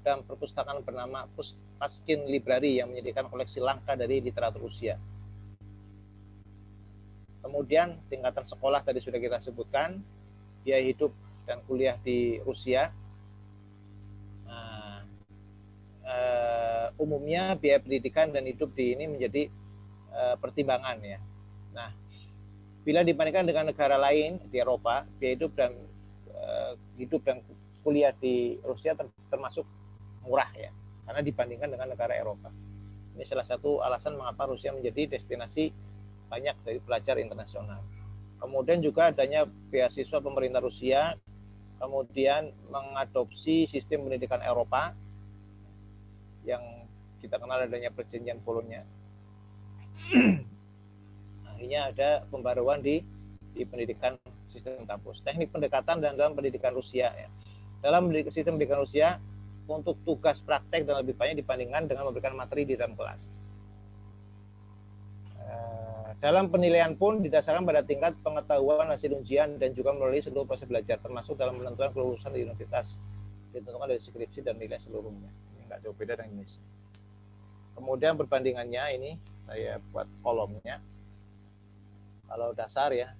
dan perpustakaan bernama Pushkin Library yang menyediakan koleksi langka dari literatur Rusia. Kemudian tingkatan sekolah tadi sudah kita sebutkan, biaya hidup dan kuliah di Rusia. Umumnya biaya pendidikan dan hidup di ini menjadi pertimbangan ya. Nah, bila dibandingkan dengan negara lain di Eropa, biaya hidup dan kuliah di Rusia termasuk murah ya, karena dibandingkan dengan negara Eropa. Ini salah satu alasan mengapa Rusia menjadi destinasi banyak dari pelajar internasional. Kemudian juga adanya beasiswa pemerintah Rusia kemudian mengadopsi sistem pendidikan Eropa yang kita kenal adanya perjanjian Bolonya. Akhirnya ada pembaruan di pendidikan sistem kampus. Teknik pendekatan dan dalam pendidikan Rusia ya. Dalam sistem pendidikan Rusia, untuk tugas praktek dan lebih banyak dibandingkan dengan memberikan materi di dalam kelas. Dalam penilaian pun didasarkan pada tingkat pengetahuan hasil ujian dan juga melalui seluruh proses belajar, termasuk dalam menentukan kelulusan di universitas, ditentukan dari skripsi dan nilai seluruhnya. Ini nggak jauh beda dengan Indonesia. Kemudian perbandingannya ini saya buat kolomnya. Kalau dasar ya,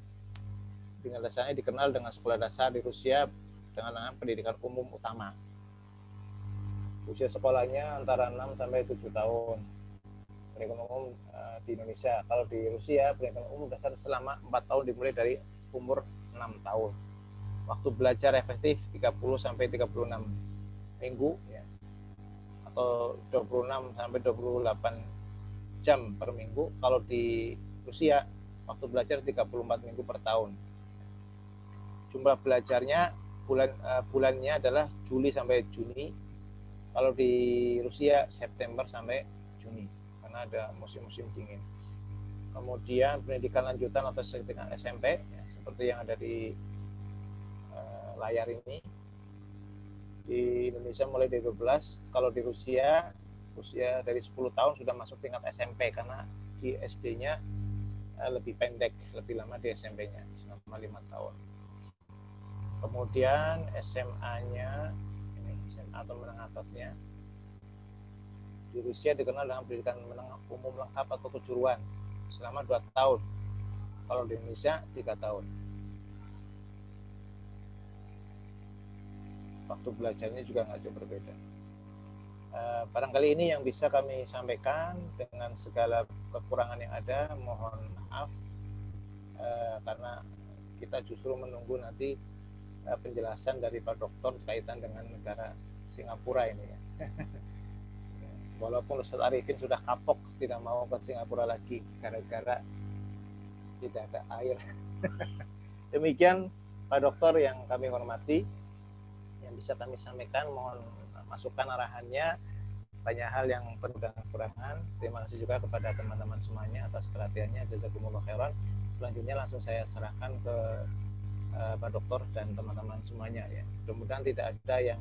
tingkat dasarnya dikenal dengan sekolah dasar di Rusia dengan pendidikan umum utama. Usia sekolahnya antara 6 sampai 7 tahun. Pendidikan umum di Indonesia. Kalau di Rusia, pendidikan umum dasar selama 4 tahun dimulai dari umur 6 tahun. Waktu belajar efektif 30 sampai 36 minggu ya. Atau 26 sampai 28 jam per minggu. Kalau di Rusia, waktu belajar 34 minggu per tahun. Jumlah belajarnya bulannya adalah Juli sampai Juni. Kalau di Rusia September sampai Juni karena ada musim-musim dingin. Kemudian pendidikan lanjutan atau sertifikat SMP ya, seperti yang ada di layar ini. Di Indonesia mulai dari 12, kalau di Rusia dari 10 tahun sudah masuk tingkat SMP karena di SD-nya lebih pendek, lebih lama di SMP-nya selama 5 tahun. Kemudian SMA-nya SMA atau menengah atasnya di Rusia dikenal dengan pendidikan menengah umum lengkap atau kejuruan selama 2 tahun. Kalau di Indonesia 3 tahun. Waktu belajarnya juga nggak jauh berbeda. Barangkali ini yang bisa kami sampaikan dengan segala kekurangan yang ada. Mohon maaf karena kita justru menunggu nanti penjelasan dari Pak Dokter kaitan dengan negara Singapura ini ya. Walaupun Ustaz Arifin sudah kapok tidak mau ke Singapura lagi gara-gara tidak ada air. Demikian Pak Dokter yang kami hormati, yang bisa kami sampaikan, mohon masukan arahannya. Banyak hal yang penuh dengan kekurangan. Terima kasih juga kepada teman-teman semuanya atas perhatiannya. Jazakumullah khairan. Selanjutnya langsung saya serahkan ke Pak Dokter dan teman-teman semuanya ya. Mudah-mudahan tidak ada yang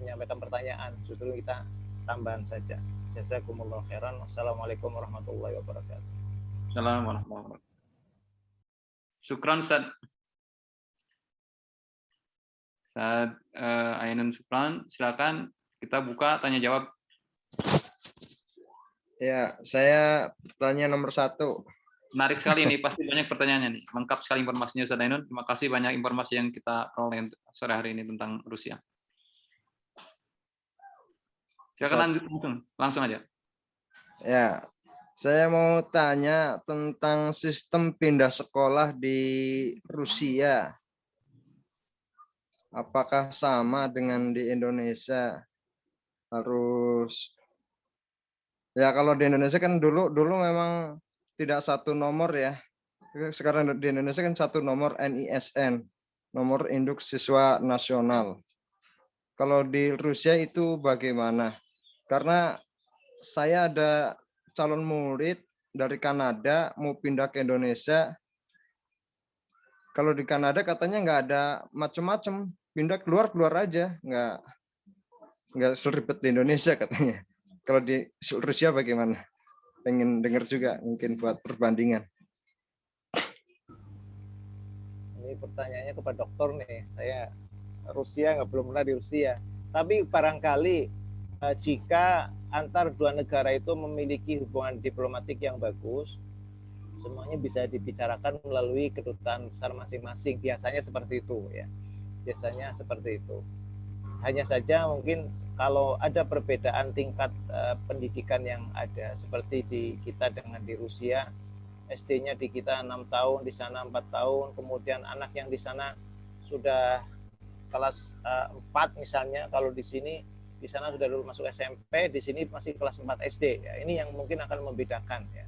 menyampaikan pertanyaan, justru kita tambahan saja. Jazakumullah khairan. Wassalamualaikum warahmatullahi wabarakatuh. Assalamualaikum warahmatullahi wabarakatuh. Syukran Ustaz. Ustaz Ainun Syukran, silakan kita buka tanya jawab. Ya, saya tanya nomor 1. Menarik sekali ini, pasti banyak pertanyaannya nih. Lengkap sekali informasinya Ustaz Ainun. Terima kasih banyak informasi yang kita peroleh sore hari ini tentang Rusia. Silakan lanjut langsung aja. Ya, saya mau tanya tentang sistem pindah sekolah di Rusia. Apakah sama dengan di Indonesia? Harus ya, kalau di Indonesia kan dulu memang tidak satu nomor ya. Sekarang di Indonesia kan satu nomor NISN, nomor induk siswa nasional. Kalau di Rusia itu bagaimana? Karena saya ada calon murid dari Kanada mau pindah ke Indonesia. Kalau di Kanada katanya nggak ada macam-macam, pindah keluar aja, nggak seribet di Indonesia katanya. Kalau di Rusia bagaimana? Pengen dengar juga mungkin buat perbandingan. Ini pertanyaannya kepada dokter nih. Saya Rusia belum pernah di Rusia. Tapi barangkali jika antar dua negara itu memiliki hubungan diplomatik yang bagus, semuanya bisa dibicarakan melalui kedutaan besar masing-masing. Biasanya seperti itu ya. Biasanya seperti itu. Hanya saja mungkin kalau ada perbedaan tingkat pendidikan yang ada seperti di kita dengan di Rusia, SD-nya di kita 6 tahun, di sana 4 tahun, kemudian anak yang di sana sudah kelas 4 misalnya, kalau di sana sudah dulu masuk SMP, di sini masih kelas 4 SD. Ya, ini yang mungkin akan membedakan ya.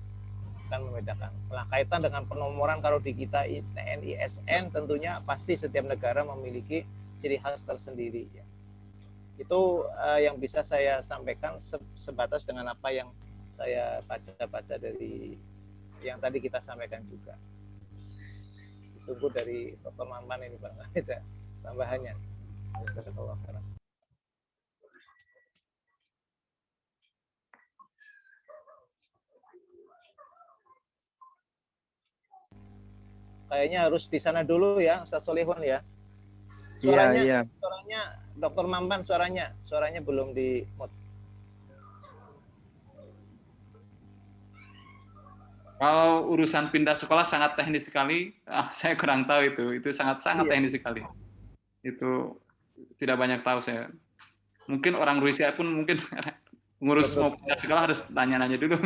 akan membedakan. Nah, kaitan dengan penomoran kalau di kita NISN tentunya pasti setiap negara memiliki ciri khas tersendiri. Ya. Itu yang bisa saya sampaikan sebatas dengan apa yang saya baca-baca dari yang tadi kita sampaikan juga. Tunggu dari Dr. Maman ini Bang, ada tambahannya. Kayaknya harus di sana dulu ya, Ustaz Solihun ya. Suaranya, suaranya Dr. Mampan suaranya belum di mute. Kalau urusan pindah sekolah sangat teknis sekali, saya kurang tahu itu sangat-sangat teknis sekali. Itu tidak banyak tahu saya. Mungkin orang Rusia pun mungkin ngurus mau pindah sekolah harus tanya-nanya dulu.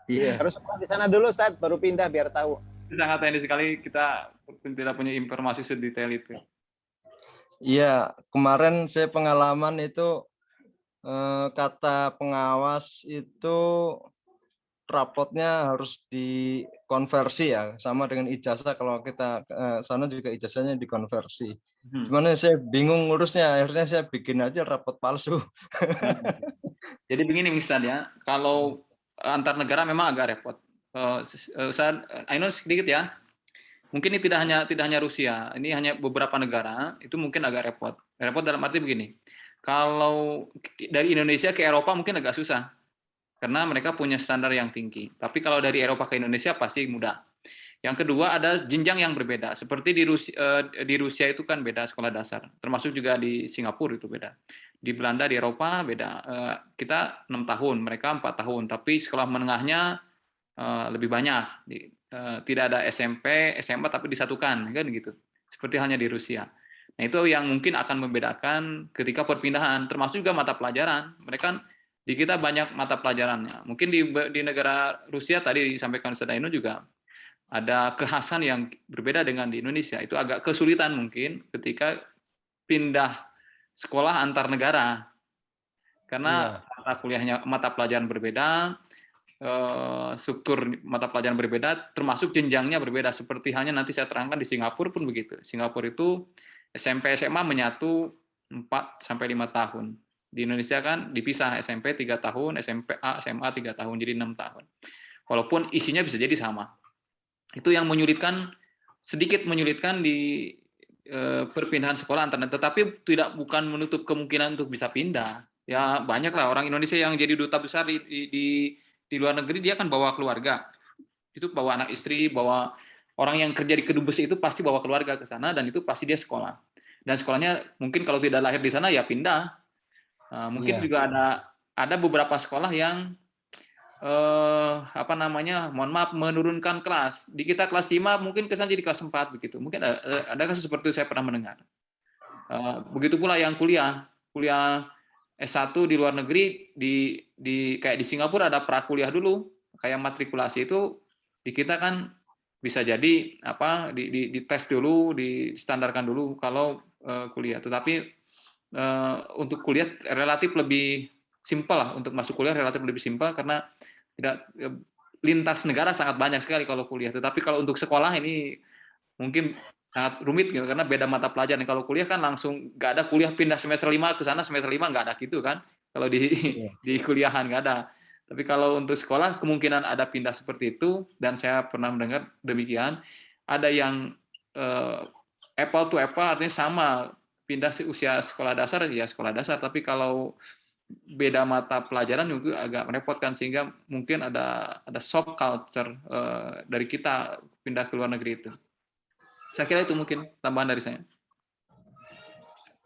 Iya. Harus di sana dulu, Ustaz, baru pindah biar tahu. Sangat teknis sekali, kita tidak punya informasi sedetail itu. Iya, kemarin saya pengalaman itu kata pengawas itu rapotnya harus dikonversi ya, sama dengan ijazah. Kalau kita sana juga ijazahnya dikonversi. Cuman saya bingung ngurusnya, akhirnya saya bikin aja rapot palsu. Jadi begini Ustaz ya, kalau antar negara memang agak repot. Ustaz Ainun sedikit ya. Mungkin ini tidak hanya Rusia, ini hanya beberapa negara, itu mungkin agak repot. Repot dalam arti begini. Kalau dari Indonesia ke Eropa mungkin agak susah. Karena mereka punya standar yang tinggi. Tapi kalau dari Eropa ke Indonesia pasti mudah. Yang kedua ada jenjang yang berbeda. Seperti di Rusia itu kan beda sekolah dasar. Termasuk juga di Singapura itu beda. Di Belanda, di Eropa beda. Kita 6 tahun, mereka 4 tahun. Tapi sekolah menengahnya lebih banyak. Tidak ada SMP, SMA tapi disatukan kan gitu. Seperti halnya di Rusia. Nah, itu yang mungkin akan membedakan ketika perpindahan, termasuk juga mata pelajaran. Mereka di kita banyak mata pelajarannya. Mungkin di negara Rusia tadi disampaikan Ustaz Ainun juga ada kekhasan yang berbeda dengan di Indonesia. Itu agak kesulitan mungkin ketika pindah sekolah antar negara. Karena mata pelajaran berbeda, struktur mata pelajaran berbeda, termasuk jenjangnya berbeda. Seperti halnya nanti saya terangkan di Singapura pun begitu. Singapura itu SMP SMA menyatu 4 sampai 5 tahun. Di Indonesia kan dipisah, SMP 3 tahun, SMA 3 tahun, jadi 6 tahun. Walaupun isinya bisa jadi sama. Itu yang sedikit menyulitkan di perpindahan sekolah antar, tetapi bukan menutup kemungkinan untuk bisa pindah. Ya banyaklah orang Indonesia yang jadi duta besar di luar negeri, dia kan bawa keluarga. Itu bawa anak istri, bawa orang yang kerja di kedubes itu pasti bawa keluarga ke sana, dan itu pasti dia sekolah. Dan sekolahnya mungkin kalau tidak lahir di sana ya pindah. Mungkin juga ada beberapa sekolah yang mohon maaf menurunkan kelas. Di kita kelas 5 mungkin kesan jadi kelas 4 begitu. Mungkin ada kasus seperti itu saya pernah mendengar. Begitu pula yang kuliah S1 di luar negeri, kayak di Singapura ada prakuliah dulu, kayak matrikulasi itu di kita kan bisa jadi dites dulu, distandarkan dulu kalau kuliah. Tetapi untuk kuliah relatif lebih simpel lah, untuk masuk kuliah relatif lebih simpel karena tidak lintas negara sangat banyak sekali kalau kuliah. Tetapi kalau untuk sekolah ini mungkin sangat rumit gitu, karena beda mata pelajaran. Kalau kuliah kan langsung nggak ada kuliah pindah semester 5 ke sana, semester 5 nggak ada gitu kan. Kalau di kuliahan nggak ada. Tapi kalau untuk sekolah kemungkinan ada pindah seperti itu, dan saya pernah mendengar demikian. Ada yang apple to apple, artinya sama, pindah usia sekolah dasar ya sekolah dasar, tapi kalau beda mata pelajaran juga agak merepotkan, sehingga mungkin ada soft culture dari kita pindah ke luar negeri itu. Saya kira itu mungkin tambahan dari saya.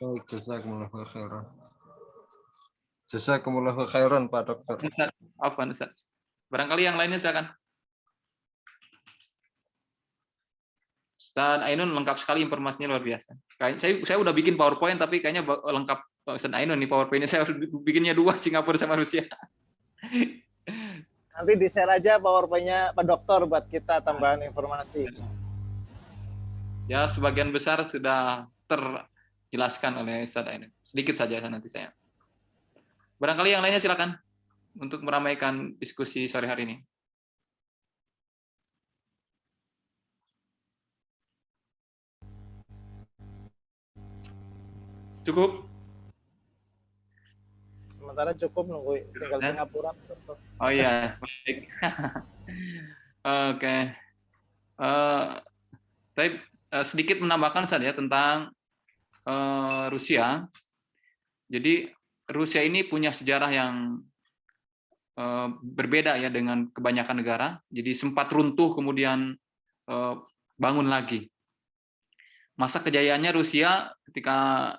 Baik, jazakumullahu khairan. Jazakumullahu khairan Pak Dokter. Ustaz. Barangkali yang lainnya silakan. Ustaz Ainun lengkap sekali informasinya, luar biasa. Saya udah bikin PowerPoint tapi kayaknya lengkap Ustaz Ainun nih PowerPoint-nya. Saya bikinnya 2, Singapura sama Rusia. Nanti di-share aja PowerPoint-nya Pak Dokter buat kita tambahan informasi. Ya, sebagian besar sudah terjelaskan oleh Ustaz Ainun. Sedikit saja nanti saya. Barangkali yang lainnya silakan untuk meramaikan diskusi sore hari ini. Cukup? Sementara cukup, nunggu tinggal Ya? Singapura. Oh iya, baik. Oke. Tapi sedikit menambahkan saja tentang Rusia. Jadi Rusia ini punya sejarah yang berbeda ya dengan kebanyakan negara. Jadi sempat runtuh kemudian bangun lagi. Masa kejayaannya Rusia ketika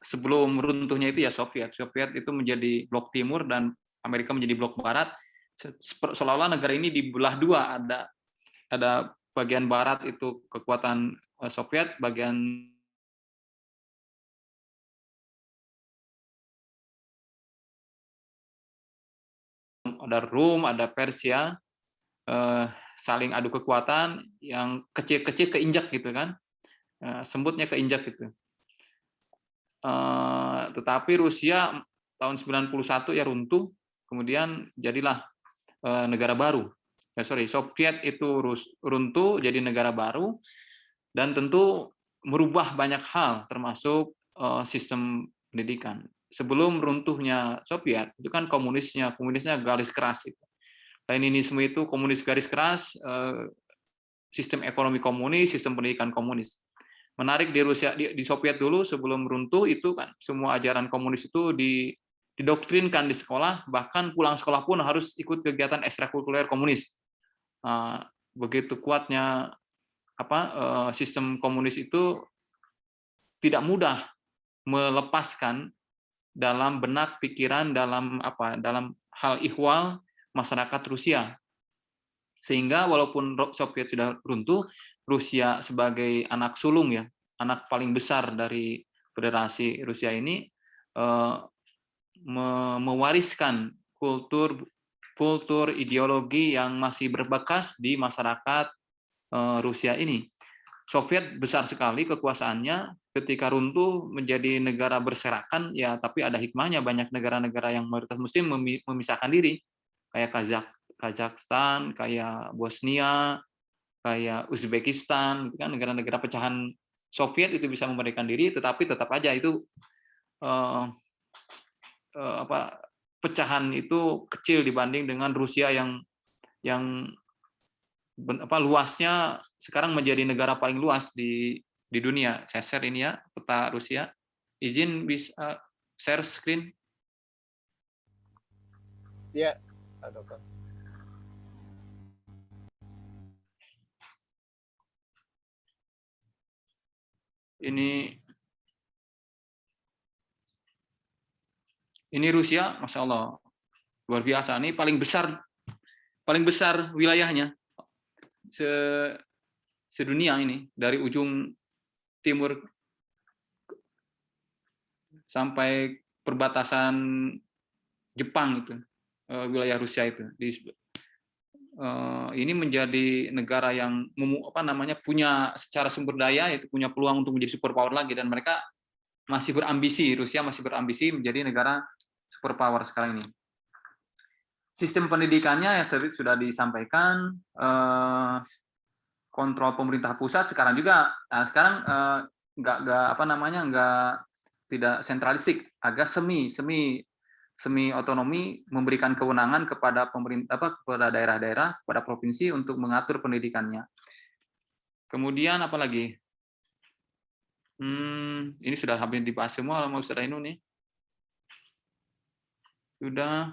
sebelum runtuhnya itu ya Soviet. Soviet itu menjadi blok timur dan Amerika menjadi blok barat. Seolah-olah negara ini dibelah dua, ada bagian barat itu kekuatan Soviet, bagian ada Rum, ada Persia, saling adu kekuatan, yang kecil-kecil keinjak gitu kan, sembutnya keinjak gitu. Tetapi Rusia tahun 91 ya runtuh, kemudian jadilah negara baru. Soviet itu runtuh jadi negara baru, dan tentu merubah banyak hal termasuk sistem pendidikan. Sebelum runtuhnya Soviet itu kan komunisnya garis keras itu. Leninisme itu komunis garis keras, sistem ekonomi komunis, sistem pendidikan komunis. Menarik di Rusia, di Soviet dulu sebelum runtuh itu kan semua ajaran komunis itu didoktrinkan di sekolah, bahkan pulang sekolah pun harus ikut kegiatan ekstrakurikuler komunis. Begitu kuatnya sistem komunis itu tidak mudah melepaskan dalam benak pikiran, dalam hal ihwal masyarakat Rusia. Sehingga walaupun Soviet sudah runtuh, Rusia sebagai anak sulung ya, anak paling besar dari Federasi Rusia ini mewariskan kultur ideologi yang masih berbekas di masyarakat Rusia ini. Soviet besar sekali kekuasaannya, ketika runtuh menjadi negara berserakan ya, tapi ada hikmahnya, banyak negara-negara yang mayoritas muslim memisahkan diri, kayak Kazakhstan, kayak Bosnia, kayak Uzbekistan, kan negara-negara pecahan Soviet itu bisa memerdekakan diri, tetapi tetap aja itu pecahan itu kecil dibanding dengan Rusia yang luasnya sekarang menjadi negara paling luas di dunia. Saya share ini ya, peta Rusia. Izin bisa share screen? Ya, Pak Dokter. Ini Rusia, Masya Allah, luar biasa. Ini paling besar wilayahnya sedunia ini, dari ujung timur sampai perbatasan Jepang itu, wilayah Rusia itu. Ini menjadi negara yang punya secara sumber daya, itu punya peluang untuk menjadi superpower lagi, dan mereka masih berambisi, Rusia masih berambisi menjadi negara superpower sekarang ini. Sistem pendidikannya yang tadi sudah disampaikan, kontrol pemerintah pusat sekarang juga, tidak sentralistik, agak semi otonomi, memberikan kewenangan kepada pemerintah, kepada daerah-daerah, kepada provinsi untuk mengatur pendidikannya. Kemudian apa lagi? Ini sudah hampir dibahas semua sama Ustaz Ainun nih. Sudah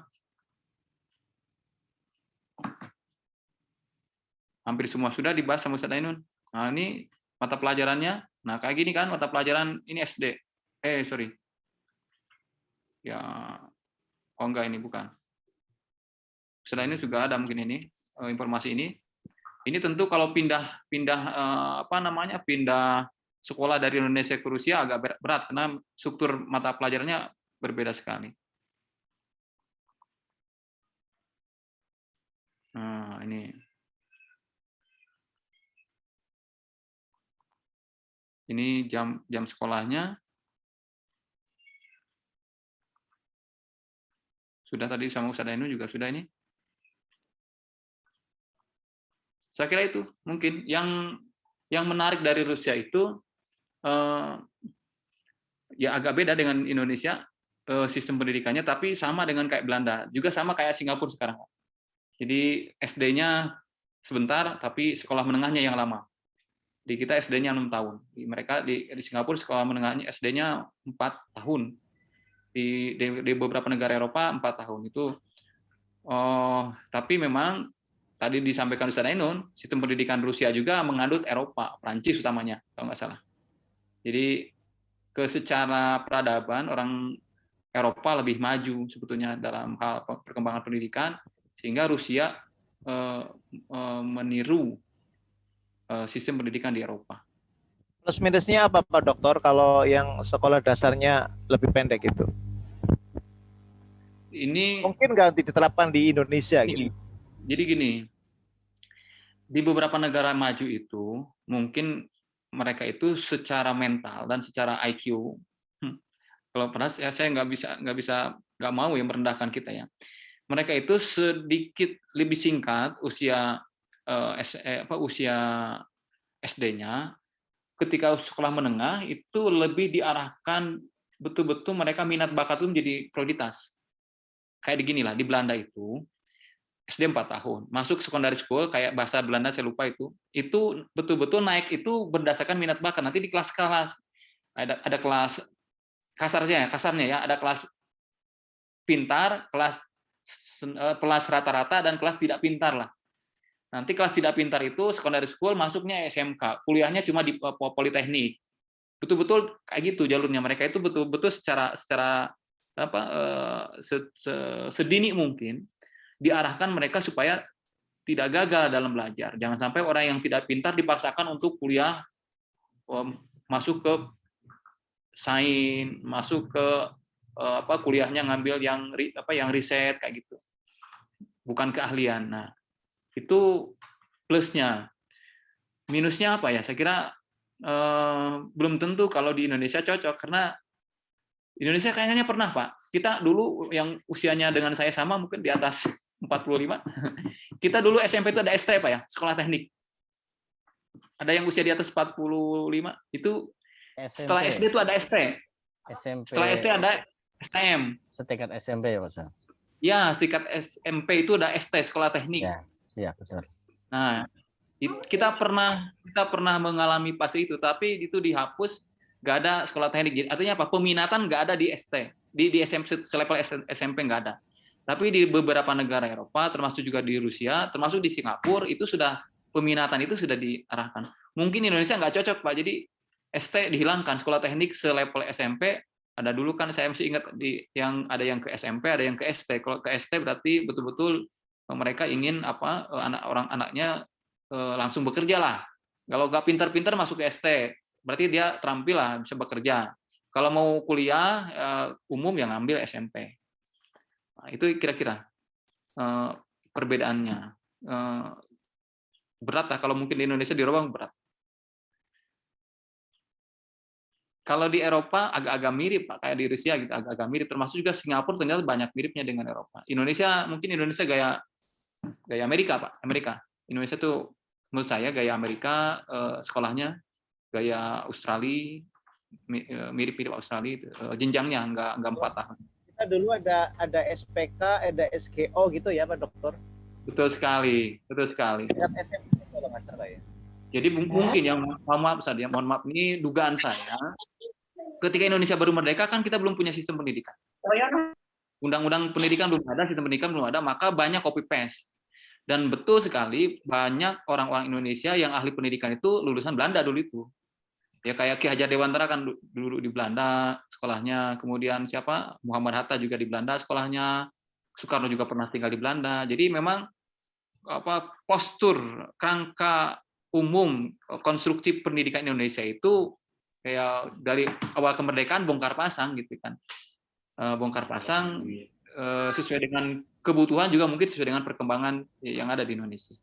hampir semua sudah dibahas sama Ustaz Ainun. Nah, ini mata pelajarannya. Nah, kayak gini kan mata pelajaran ini SD. Sorry. Ya, oh enggak, ini bukan. Setelah ini juga ada mungkin ini informasi ini. Ini tentu kalau pindah sekolah dari Indonesia ke Rusia agak berat karena struktur mata pelajarannya berbeda sekali. Nah, ini jam sekolahnya. Sudah tadi sama Ustaz Ainun juga sudah ini. Saya kira itu mungkin yang menarik dari Rusia itu ya agak beda dengan Indonesia sistem pendidikannya, tapi sama dengan kayak Belanda, juga sama kayak Singapura sekarang. Jadi SD-nya sebentar, tapi sekolah menengahnya yang lama. Di kita SD-nya 6 tahun. Di Singapura sekolah menengahnya SD-nya 4 tahun. Di beberapa negara Eropa 4 tahun itu. Tapi memang tadi disampaikan Ustaz Ainun, sistem pendidikan Rusia juga mengadut Eropa, Prancis utamanya, kalau nggak salah. Jadi secara peradaban orang Eropa lebih maju sebetulnya dalam hal perkembangan pendidikan, sehingga Rusia meniru sistem pendidikan di Eropa. Plus minusnya apa Pak Dokter kalau yang sekolah dasarnya lebih pendek itu? Ini mungkin nggak diterapkan di Indonesia gitu. Jadi gini, di beberapa negara maju itu mungkin mereka itu secara mental dan secara IQ, kalau pernah saya nggak mau ya merendahkan kita ya. Mereka itu sedikit lebih singkat usia usia SD-nya. Ketika sekolah menengah itu lebih diarahkan betul-betul mereka minat bakat itu menjadi prioritas. Kayak beginilah di Belanda itu SD 4 tahun, masuk secondary school kayak bahasa Belanda saya lupa itu betul-betul naik itu berdasarkan minat bakat. Nanti di kelas-kelas ada kelas kasarnya ya, ada kelas pintar, kelas rata-rata dan kelas tidak pintar lah. Nanti kelas tidak pintar itu secondary school masuknya SMK, kuliahnya cuma di politeknik. Betul-betul kayak gitu jalurnya. Mereka itu betul-betul secara sedini mungkin diarahkan mereka supaya tidak gagal dalam belajar. Jangan sampai orang yang tidak pintar dipaksakan untuk kuliah, masuk ke sains, masuk ke kuliahnya ngambil yang riset kayak gitu. Bukan keahlian. Nah, itu plusnya. Minusnya apa ya? Saya kira belum tentu kalau di Indonesia cocok, karena Indonesia kayaknya pernah, Pak. Kita dulu yang usianya dengan saya sama, mungkin di atas 45. Kita dulu SMP itu ada ST, Pak ya, sekolah teknik. Ada yang usia di atas 45, itu SMP. Setelah SD itu ada ST. SMP. Setelah SD ada STM. Setingkat SMP ya, Pak. Ya, setingkat SMP itu ada ST, sekolah teknik. Ya, betul. Nah, kita pernah mengalami fase itu, tapi itu dihapus, nggak ada sekolah teknik. Artinya apa? Peminatan nggak ada di ST, di SMP, selevel SMP nggak ada. Tapi di beberapa negara Eropa, termasuk juga di Rusia, termasuk di Singapura, itu sudah peminatan itu sudah diarahkan. Mungkin Indonesia nggak cocok, Pak. Jadi ST dihilangkan, sekolah teknik selevel SMP. Ada dulu kan saya masih ingat ada yang ke SMP, ada yang ke ST. Kalau ke ST berarti betul-betul mereka ingin anaknya langsung bekerja lah. Kalau nggak pintar-pintar masuk ke ST, berarti dia terampil lah, bisa bekerja. Kalau mau kuliah umum yang ngambil SMP. Nah, itu kira-kira perbedaannya. Berat lah, kalau mungkin di Indonesia di Eropa berat. Kalau di Eropa agak-agak mirip, Pak, kayak di Rusia gitu, agak-agak mirip. Termasuk juga Singapura ternyata banyak miripnya dengan Eropa. Indonesia gaya Amerika, Pak. Indonesia tuh menurut saya gaya Amerika, sekolahnya gaya Australia, mirip-mirip Australia, jenjangnya nggak 4 tahun. Kita dulu ada SPK, ada SGO gitu ya, Pak Dokter? Betul sekali. SMP kalau nggak salah ya. Jadi mungkin yang mohon maaf ini dugaan saya, ketika Indonesia baru merdeka kan kita belum punya sistem pendidikan. Undang-undang pendidikan belum ada, sistem pendidikan belum ada, maka banyak copy paste. Dan betul sekali banyak orang-orang Indonesia yang ahli pendidikan itu lulusan Belanda dulu itu. Ya kayak Ki Hajar Dewantara kan dulu di Belanda sekolahnya, kemudian Muhammad Hatta juga di Belanda sekolahnya, Soekarno juga pernah tinggal di Belanda. Jadi memang postur kerangka umum konstruksi pendidikan Indonesia itu kayak dari awal kemerdekaan bongkar pasang gitu kan. Bongkar pasang sesuai dengan kebutuhan, juga mungkin sesuai dengan perkembangan yang ada di Indonesia.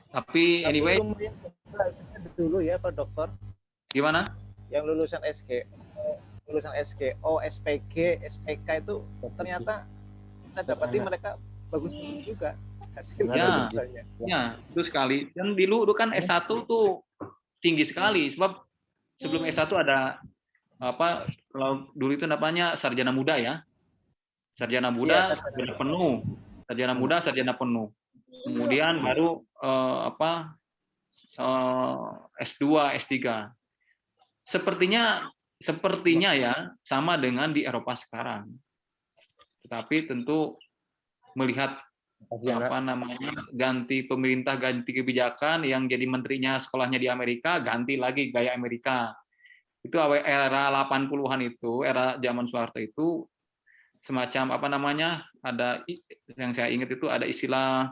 Tapi anyway, dulu ya Pak Dokter. Gimana? Yang lulusan SGO, SPG, SPK itu ternyata kita dapati mereka bagus juga. Ya, itu sekali. Dan dulu kan S1 tuh tinggi sekali, sebab sebelum S1 ada kalau dulu itu namanya sarjana muda ya. Sarjana muda, Iya, sarjana penuh. Sarjana muda, sarjana penuh. Kemudian baru S2, S3. Sepertinya ya sama dengan di Eropa sekarang. Tetapi tentu melihat ganti pemerintah, ganti kebijakan, yang jadi menterinya sekolahnya di Amerika, ganti lagi gaya Amerika. Itu era 80-an itu, era zaman Soeharto itu semacam ada yang saya ingat itu ada istilah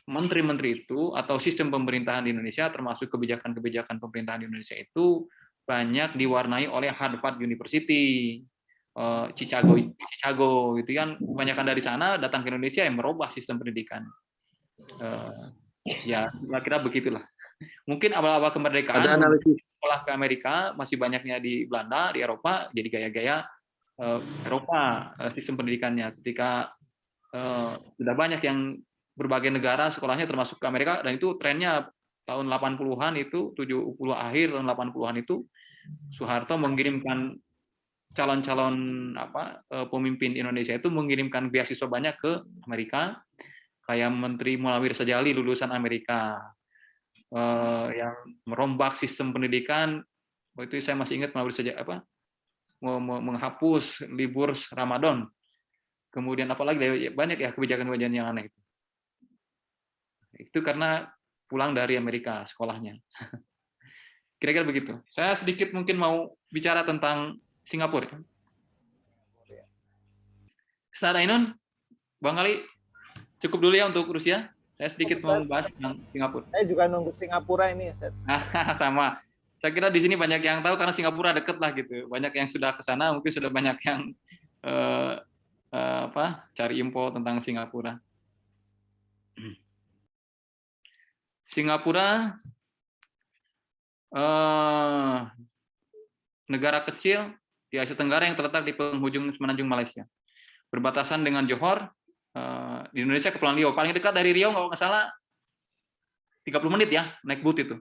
menteri-menteri itu atau sistem pemerintahan di Indonesia, termasuk kebijakan-kebijakan pemerintahan di Indonesia itu banyak diwarnai oleh Harvard University, Chicago gitu kan, kebanyakan dari sana datang ke Indonesia yang merubah sistem pendidikan. Ya kira-kira begitulah. Mungkin awal-awal kemerdekaan sekolah ke Amerika masih banyaknya di Belanda, di Eropa, jadi gaya-gaya Eropa sistem pendidikannya. Ketika sudah banyak yang berbagai negara sekolahnya termasuk ke Amerika, dan itu trennya tahun 80-an itu, 70 akhir tahun 80-an itu Soeharto mengirimkan calon-calon pemimpin Indonesia itu mengirimkan beasiswa banyak ke Amerika, kayak Menteri Mulawir Sajali lulusan Amerika, yang merombak sistem pendidikan. Waktu itu saya masih ingat Mulawir Sajali menghapus libur Ramadan. Kemudian apalagi banyak ya kebijakan-kebijakan yang aneh itu. Itu karena pulang dari Amerika sekolahnya. Kira-kira begitu. Saya sedikit mungkin mau bicara tentang Singapura. Ustaz Ainun, Bang Ali, cukup dulu ya untuk Rusia. Saya sedikit mau membahas tentang Singapura. Saya juga nunggu Singapura ini, Ustaz. Sama. Saya kira di sini banyak yang tahu karena Singapura deket lah gitu. Banyak yang sudah ke sana, mungkin sudah banyak yang cari info tentang Singapura. Singapura negara kecil di Asia Tenggara yang terletak di penghujung semenanjung Malaysia. Berbatasan dengan Johor, di Indonesia Kepulauan Riau. Paling dekat dari Riau kalau nggak salah 30 menit ya, naik boot itu.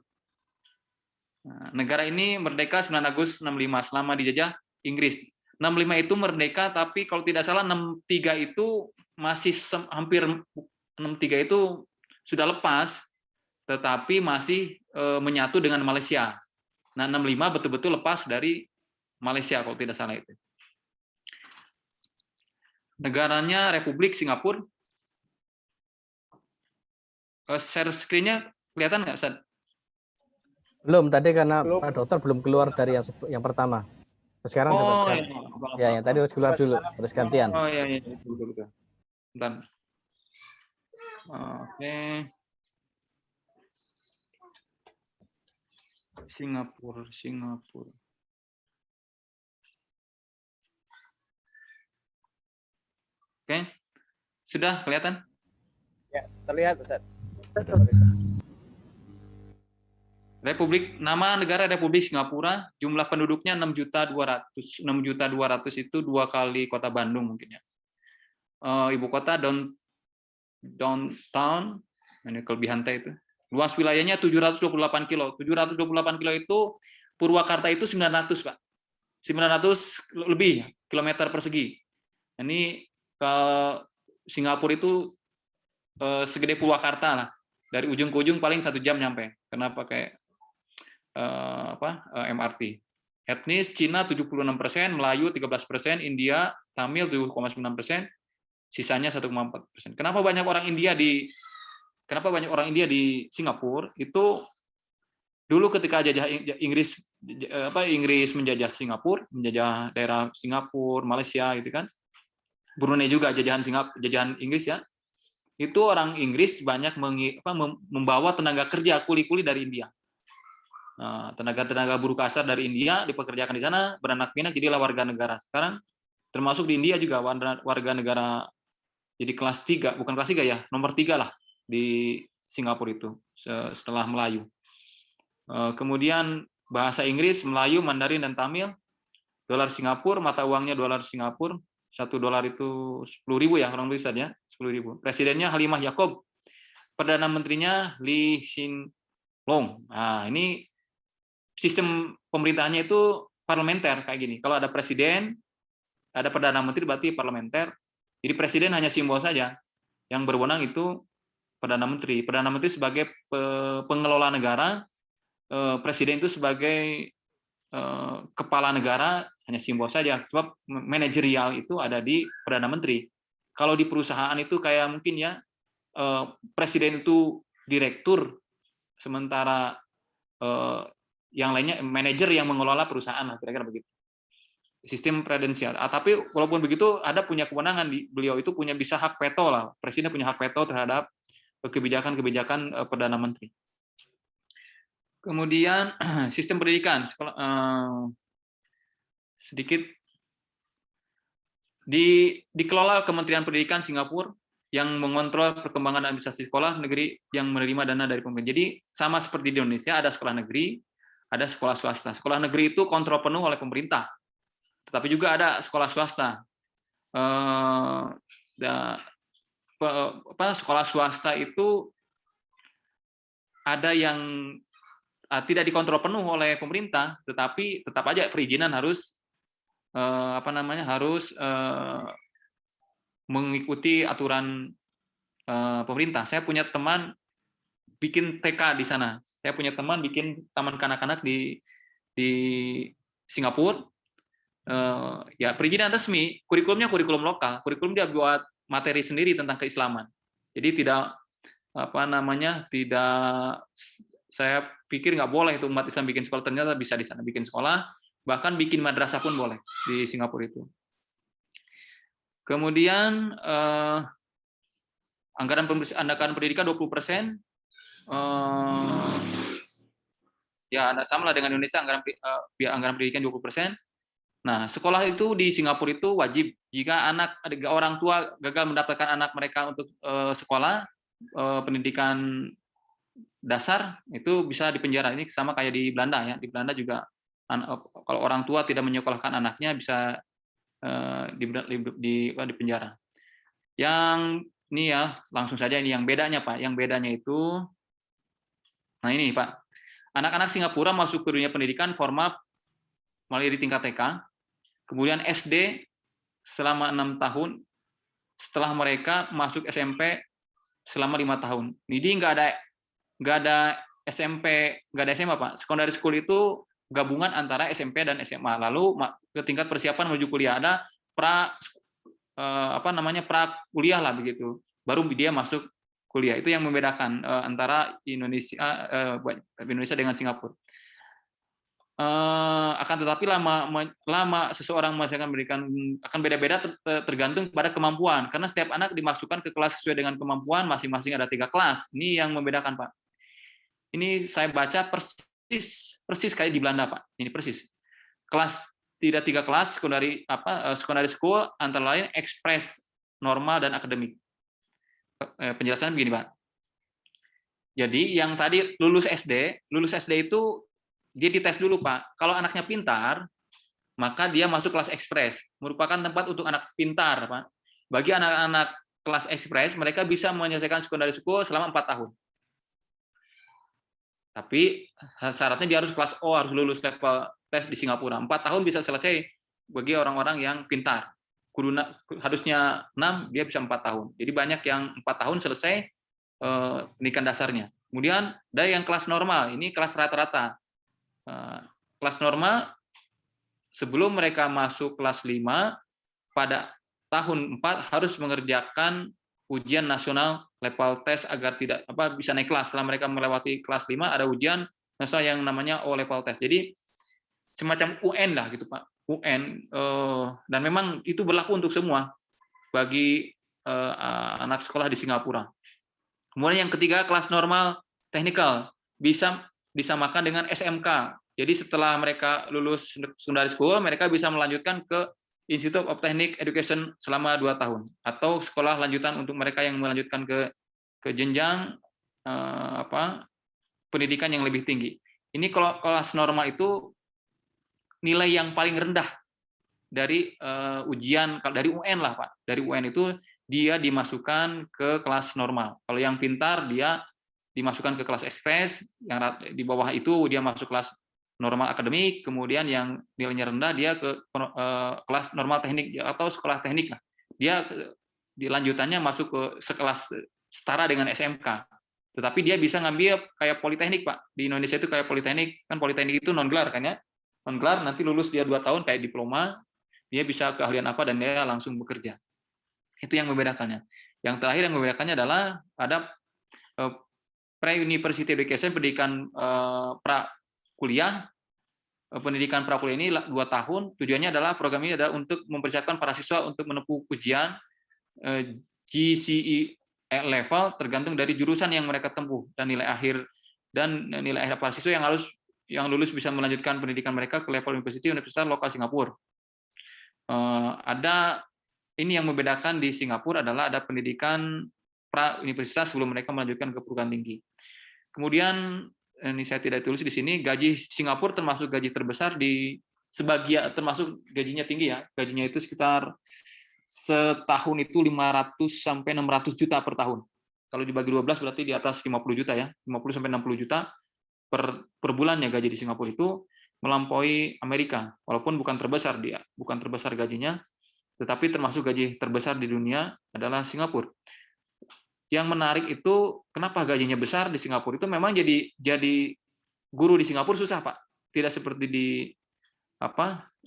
Negara ini merdeka 9 Agustus 65 selama dijajah Inggris. 65 itu merdeka, tapi kalau tidak salah 63 itu masih hampir 63 itu sudah lepas, tetapi masih menyatu dengan Malaysia. Nah, 65 betul-betul lepas dari Malaysia kalau tidak salah itu. Negaranya Republik Singapura. Share screen-nya kelihatan nggak, Ustaz? Belum, tadi karena Pak Dokter belum keluar dari yang pertama. Sekarang coba share. Ya, yang tadi harus keluar dulu, harus gantian. Oh iya, betul. Bentar. Oke. Singapura. Oke. Sudah kelihatan? Ya, terlihat, Ustaz. Nama negara Republik Singapura, jumlah penduduknya 6.200.000. 6.200.000 itu 2 kali kota Bandung mungkin ya. Ibu kota downtown, ini kelebihan itu. Luas wilayahnya 728 kilo. 728 kilo itu Purwakarta itu 900, Pak. 900 lebih kilometer persegi. Ini ke Singapura itu segede Purwakarta lah. Dari ujung ke ujung paling 1 jam nyampe. Karena pakai MRT. Etnis Cina 76%, Melayu 13%, India, Tamil 7,9%, sisanya 1,4%. Kenapa banyak orang India di Singapura? Itu dulu ketika Inggris menjajah Singapura, menjajah daerah Singapura, Malaysia gitu kan. Brunei juga jajahan Inggris ya. Itu orang Inggris banyak membawa tenaga kerja kuli-kuli dari India. Tenaga buruh kasar dari India dipekerjakan di sana, beranak pinak jadilah warga negara. Sekarang termasuk di India juga warga negara jadi kelas 3, bukan kelas 3 ya, nomor 3 lah di Singapura itu setelah Melayu. Kemudian bahasa Inggris, Melayu, Mandarin dan Tamil. Dolar Singapura, mata uangnya dolar Singapura. $1 itu 10.000 ya, kurang lebih saja, 10.000. Presidennya Halimah Yacob. Perdana Menterinya Lee Hsien Loong. Nah, ini sistem pemerintahannya itu parlementer kayak gini. Kalau ada presiden, ada perdana menteri berarti parlementer. Jadi presiden hanya simbol saja. Yang berwenang itu perdana menteri. Perdana menteri sebagai pengelola negara, presiden itu sebagai kepala negara, hanya simbol saja. Sebab manajerial itu ada di perdana menteri. Kalau di perusahaan itu kayak mungkin ya presiden itu direktur, sementara yang lainnya manajer yang mengelola perusahaan lah, kira-kira begitu. Sistem presidensial. Tapi walaupun begitu, ada punya kewenangan, beliau itu punya bisa hak veto lah. Presiden punya hak veto terhadap kebijakan-kebijakan perdana menteri. Kemudian sistem pendidikan, sedikit dikelola Kementerian Pendidikan Singapura yang mengontrol perkembangan administrasi sekolah negeri yang menerima dana dari pemerintah. Jadi sama seperti di Indonesia, ada sekolah negeri, ada sekolah swasta. Sekolah negeri itu kontrol penuh oleh pemerintah. Tetapi juga ada sekolah swasta. Sekolah swasta itu ada yang tidak dikontrol penuh oleh pemerintah, tetapi tetap aja perizinan harus harus mengikuti aturan pemerintah. Saya punya teman bikin TK di sana. Saya punya teman bikin taman kanak-kanak di Singapura. Ya perizinan resmi, kurikulumnya kurikulum lokal, kurikulum dia buat materi sendiri tentang keislaman. Jadi tidak tidak, saya pikir nggak boleh itu umat Islam bikin sekolah, ternyata bisa di sana bikin sekolah, bahkan bikin madrasah pun boleh di Singapura itu. Kemudian anggaran pendidikan 20%, ya sama lah dengan Indonesia, anggaran pendidikan 20%. Nah, sekolah itu di Singapura itu wajib. Jika orang tua gagal mendapatkan anak mereka untuk sekolah pendidikan dasar, itu bisa dipenjara. Ini sama kayak di Belanda ya. Di Belanda juga kalau orang tua tidak menyekolahkan anaknya bisa dipenjara. Yang ini ya, langsung saja ini yang bedanya Pak. Yang bedanya itu, nah ini Pak, anak-anak Singapura masuk ke dunia pendidikan formal mulai di tingkat TK. Kemudian SD selama 6 tahun, setelah mereka masuk SMP selama 5 tahun. Jadi nggak ada SMP, nggak ada SMA Pak. Secondary school itu gabungan antara SMP dan SMA. Lalu ke tingkat persiapan menuju kuliah ada pra kuliah lah begitu. Baru dia masuk kuliah. Itu yang membedakan antara Indonesia dengan Singapura. Akan tetapi lama seseorang menghasilkan pendidikan akan beda-beda tergantung pada kemampuan, karena setiap anak dimasukkan ke kelas sesuai dengan kemampuan, masing-masing ada 3 kelas. Ini yang membedakan Pak. Ini saya baca persis kayak di Belanda Pak. Ini persis kelas, tidak 3 kelas secondary school, antara lain ekspres, normal, dan akademik. Penjelasannya begini Pak. Jadi yang tadi lulus SD itu dia dites dulu Pak. Kalau anaknya pintar, maka dia masuk kelas ekspres. Merupakan tempat untuk anak pintar Pak. Bagi anak-anak kelas ekspres, mereka bisa menyelesaikan secondary school selama 4 tahun. Tapi syaratnya dia harus kelas O, harus lulus level tes di Singapura. 4 tahun bisa selesai bagi orang-orang yang pintar. Harusnya 6, dia bisa 4 tahun. Jadi banyak yang 4 tahun selesai pendidikan dasarnya. Kemudian ada yang kelas normal, ini kelas rata-rata. Kelas normal, sebelum mereka masuk kelas 5, pada tahun 4 harus mengerjakan ujian nasional level tes agar tidak bisa naik kelas. Setelah mereka melewati kelas 5, ada ujian nasional yang namanya O level test. Jadi semacam UN lah gitu Pak, UN, dan memang itu berlaku untuk semua bagi anak sekolah di Singapura. Kemudian yang ketiga, kelas normal teknikal, bisa disamakan dengan SMK. Jadi setelah mereka lulus secondary school, mereka bisa melanjutkan ke Institute of Technical Education selama 2 tahun, atau sekolah lanjutan untuk mereka yang melanjutkan ke jenjang pendidikan yang lebih tinggi. Ini kalau kelas normal itu nilai yang paling rendah dari ujian, dari UN lah Pak. Dari UN itu dia dimasukkan ke kelas normal. Kalau yang pintar dia dimasukkan ke kelas ekspres, yang di bawah itu dia masuk kelas normal akademik, kemudian yang nilainya rendah dia ke kelas normal teknik atau sekolah teknik lah. Dia di lanjutannya masuk ke sekelas setara dengan SMK. Tetapi dia bisa ngambil kayak politeknik, Pak. Di Indonesia itu kayak politeknik, kan politeknik itu non gelar kan ya. Non gelar nanti lulus dia 2 tahun kayak diploma, dia bisa keahlian apa dan dia langsung bekerja. Itu yang membedakannya. Yang terakhir yang membedakannya adalah ada pre-university education, pendidikan pra kuliah. Pendidikan pra kuliah ini 2 tahun. Tujuannya adalah program ini adalah untuk mempersiapkan para siswa untuk menempuh ujian GCE level tergantung dari jurusan yang mereka tempuh dan nilai akhir para siswa yang lulus bisa melanjutkan pendidikan mereka ke level universitas lokal Singapura. Ada ini yang membedakan di Singapura adalah ada pendidikan pra universitas sebelum mereka melanjutkan ke perguruan tinggi. Kemudian ini saya tidak tulis di sini, gaji Singapura termasuk gaji terbesar di sebagian, termasuk gajinya tinggi ya. Gajinya itu sekitar setahun itu 500 sampai 600 juta per tahun. Kalau dibagi 12 berarti di atas 50 juta ya. 50 sampai 60 juta per bulannya gaji di Singapura itu melampaui Amerika. Walaupun bukan terbesar gajinya, tetapi termasuk gaji terbesar di dunia adalah Singapura. Yang menarik itu kenapa gajinya besar di Singapura itu memang jadi guru di Singapura susah, Pak. Tidak seperti di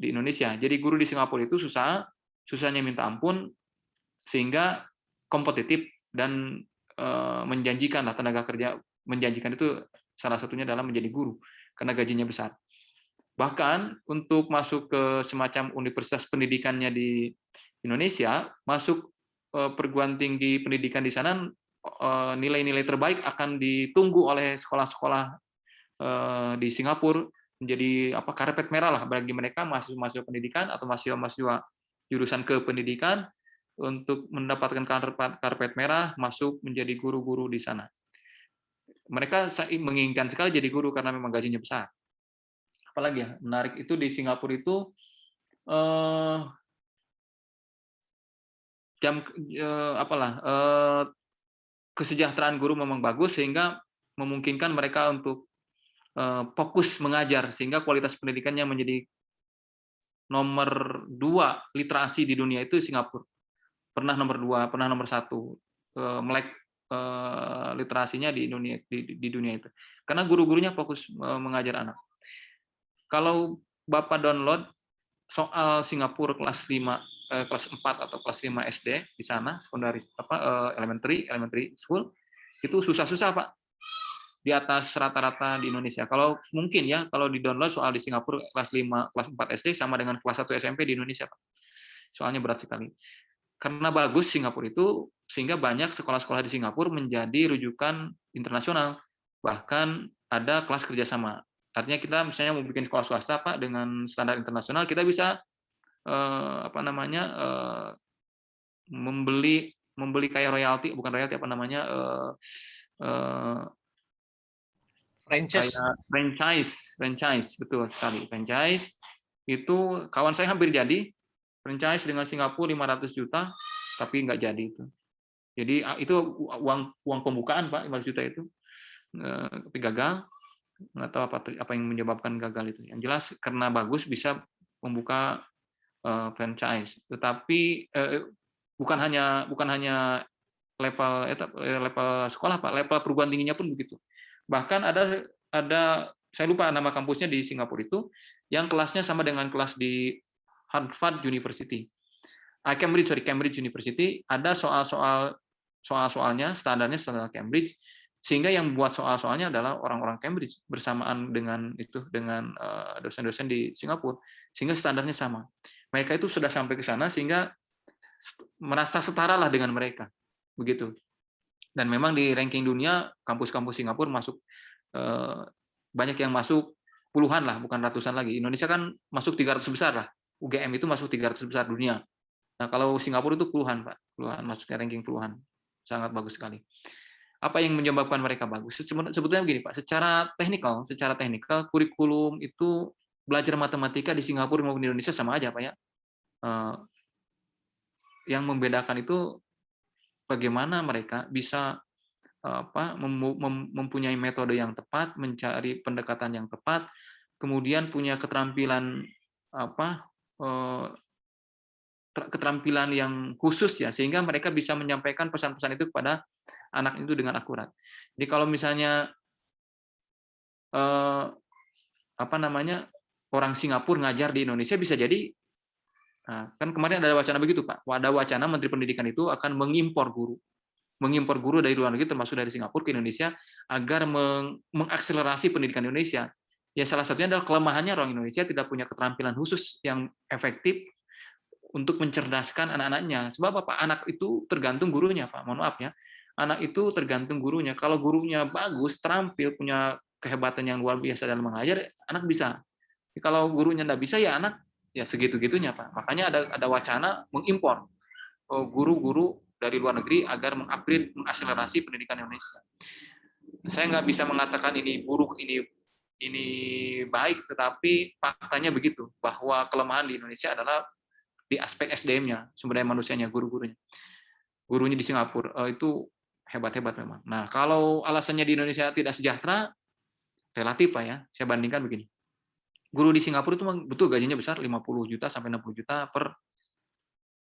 Indonesia. Jadi guru di Singapura itu susahnya minta ampun, sehingga kompetitif dan menjanjikan lah, tenaga kerja menjanjikan itu salah satunya adalah menjadi guru karena gajinya besar. Bahkan untuk masuk ke semacam universitas pendidikannya di Indonesia, masuk perguruan tinggi pendidikan di sana, nilai-nilai terbaik akan ditunggu oleh sekolah-sekolah di Singapura, menjadi karpet merah lah bagi mereka mahasiswa pendidikan atau mahasiswa jurusan kependidikan untuk mendapatkan karpet merah, masuk menjadi guru-guru di sana. Mereka menginginkan sekali jadi guru karena memang gajinya besar. Apalagi ya menarik itu di Singapura itu kesejahteraan guru memang bagus sehingga memungkinkan mereka untuk fokus mengajar sehingga kualitas pendidikannya menjadi nomor 2 literasi di dunia itu Singapura. Pernah nomor 2, pernah nomor 1 melek literasinya di dunia itu. Karena guru-gurunya fokus mengajar anak. Kalau Bapak download soal Singapura kelas 4 atau kelas 5 SD di sana, elementary school, itu susah-susah, Pak. Di atas rata-rata di Indonesia. Kalau mungkin ya, kalau di-download soal di Singapura kelas 5, kelas 4 SD sama dengan kelas 1 SMP di Indonesia, Pak. Soalnya berat sekali. Karena bagus Singapura itu, sehingga banyak sekolah-sekolah di Singapura menjadi rujukan internasional. Bahkan ada kelas kerjasama. Artinya kita misalnya mau bikin sekolah swasta, Pak, dengan standar internasional, kita bisa membeli kayak royalti, bukan royalti, franchise, betul sekali. Franchise itu kawan saya hampir jadi franchise dengan Singapura 500 juta, tapi nggak jadi itu. Jadi itu uang pembukaan, Pak, 500 juta itu, tapi gagal. Nggak tahu apa yang menyebabkan gagal itu. Yang jelas karena bagus bisa membuka franchise. Tetapi bukan hanya level sekolah, Pak, level perguruan tingginya pun begitu. Bahkan ada saya lupa nama kampusnya di Singapura itu yang kelasnya sama dengan kelas di Harvard University. Cambridge University, ada soalnya standar Cambridge, sehingga yang buat soal-soalnya adalah orang-orang Cambridge bersamaan dengan dosen-dosen di Singapura, sehingga standarnya sama. Mereka itu sudah sampai ke sana sehingga merasa setara lah dengan mereka, begitu. Dan memang di ranking dunia kampus-kampus Singapura masuk banyak yang masuk puluhan lah, bukan ratusan lagi. Indonesia kan masuk 300 besar lah. UGM itu masuk 300 besar dunia. Nah, kalau Singapura itu puluhan, Pak. Puluhan, masuknya ranking puluhan. Sangat bagus sekali. Apa yang menyebabkan mereka bagus? Sebetulnya begini, Pak. Secara teknikal, kurikulum itu belajar matematika di Singapura maupun di Indonesia sama aja, Pak ya. Yang membedakan itu bagaimana mereka bisa mempunyai metode yang tepat, mencari pendekatan yang tepat, kemudian punya keterampilan keterampilan yang khusus ya, sehingga mereka bisa menyampaikan pesan-pesan itu kepada anak itu dengan akurat. Jadi kalau misalnya orang Singapura ngajar di Indonesia, bisa jadi kan kemarin ada wacana begitu Pak, ada wacana Menteri Pendidikan itu akan mengimpor guru dari luar negeri termasuk dari Singapura ke Indonesia agar mengakselerasi pendidikan Indonesia. Ya salah satunya adalah kelemahannya orang Indonesia tidak punya keterampilan khusus yang efektif untuk mencerdaskan anak-anaknya. Sebab apa? Anak itu tergantung gurunya, Pak. Mohon maaf ya. Anak itu tergantung gurunya. Kalau gurunya bagus, terampil, punya kehebatan yang luar biasa dalam mengajar, anak bisa. Kalau gurunya nggak bisa, ya anak ya segitu-gitunya, Pak. Makanya ada wacana mengimpor guru-guru dari luar negeri agar mengupgrade, mengakselerasi pendidikan Indonesia. Saya nggak bisa mengatakan ini buruk, ini baik, tetapi faktanya begitu, bahwa kelemahan di Indonesia adalah di aspek SDM-nya, sumber daya manusianya, guru-gurunya. Gurunya di Singapura itu hebat-hebat memang. Nah, kalau alasannya di Indonesia tidak sejahtera, relatif Pak ya, saya bandingkan begini. Guru di Singapura itu betul gajinya besar, 50 juta sampai 60 juta per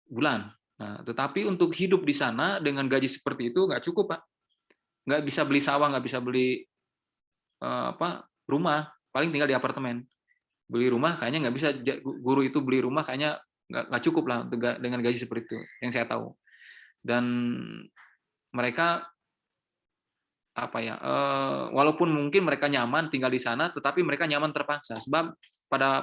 bulan. Nah, tetapi untuk hidup di sana dengan gaji seperti itu nggak cukup Pak. Nggak bisa beli sawah, nggak bisa beli rumah, paling tinggal di apartemen. Beli rumah kayaknya nggak bisa, guru itu beli rumah kayaknya nggak cukup lah dengan gaji seperti itu, yang saya tahu. Dan mereka walaupun mungkin mereka nyaman tinggal di sana, tetapi mereka nyaman terpaksa. Sebab pada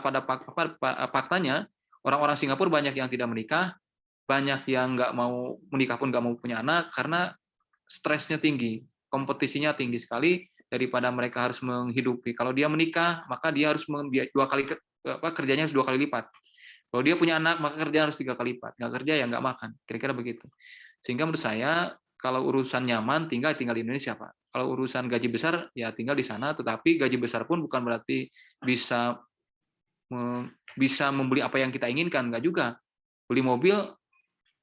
faktanya orang-orang Singapura banyak yang tidak menikah, banyak yang nggak mau menikah pun nggak mau punya anak karena stresnya tinggi, kompetisinya tinggi sekali. Daripada mereka harus menghidupi. Kalau dia menikah, maka dia harus kerjanya harus 2 kali lipat. Kalau dia punya anak, maka kerja harus 3 kali lipat. Nggak kerja ya nggak makan. Kira-kira begitu. Sehingga menurut saya, kalau urusan nyaman, tinggal di Indonesia, Pak. Kalau urusan gaji besar, ya tinggal di sana. Tetapi gaji besar pun bukan berarti bisa membeli apa yang kita inginkan. Nggak juga. Beli mobil,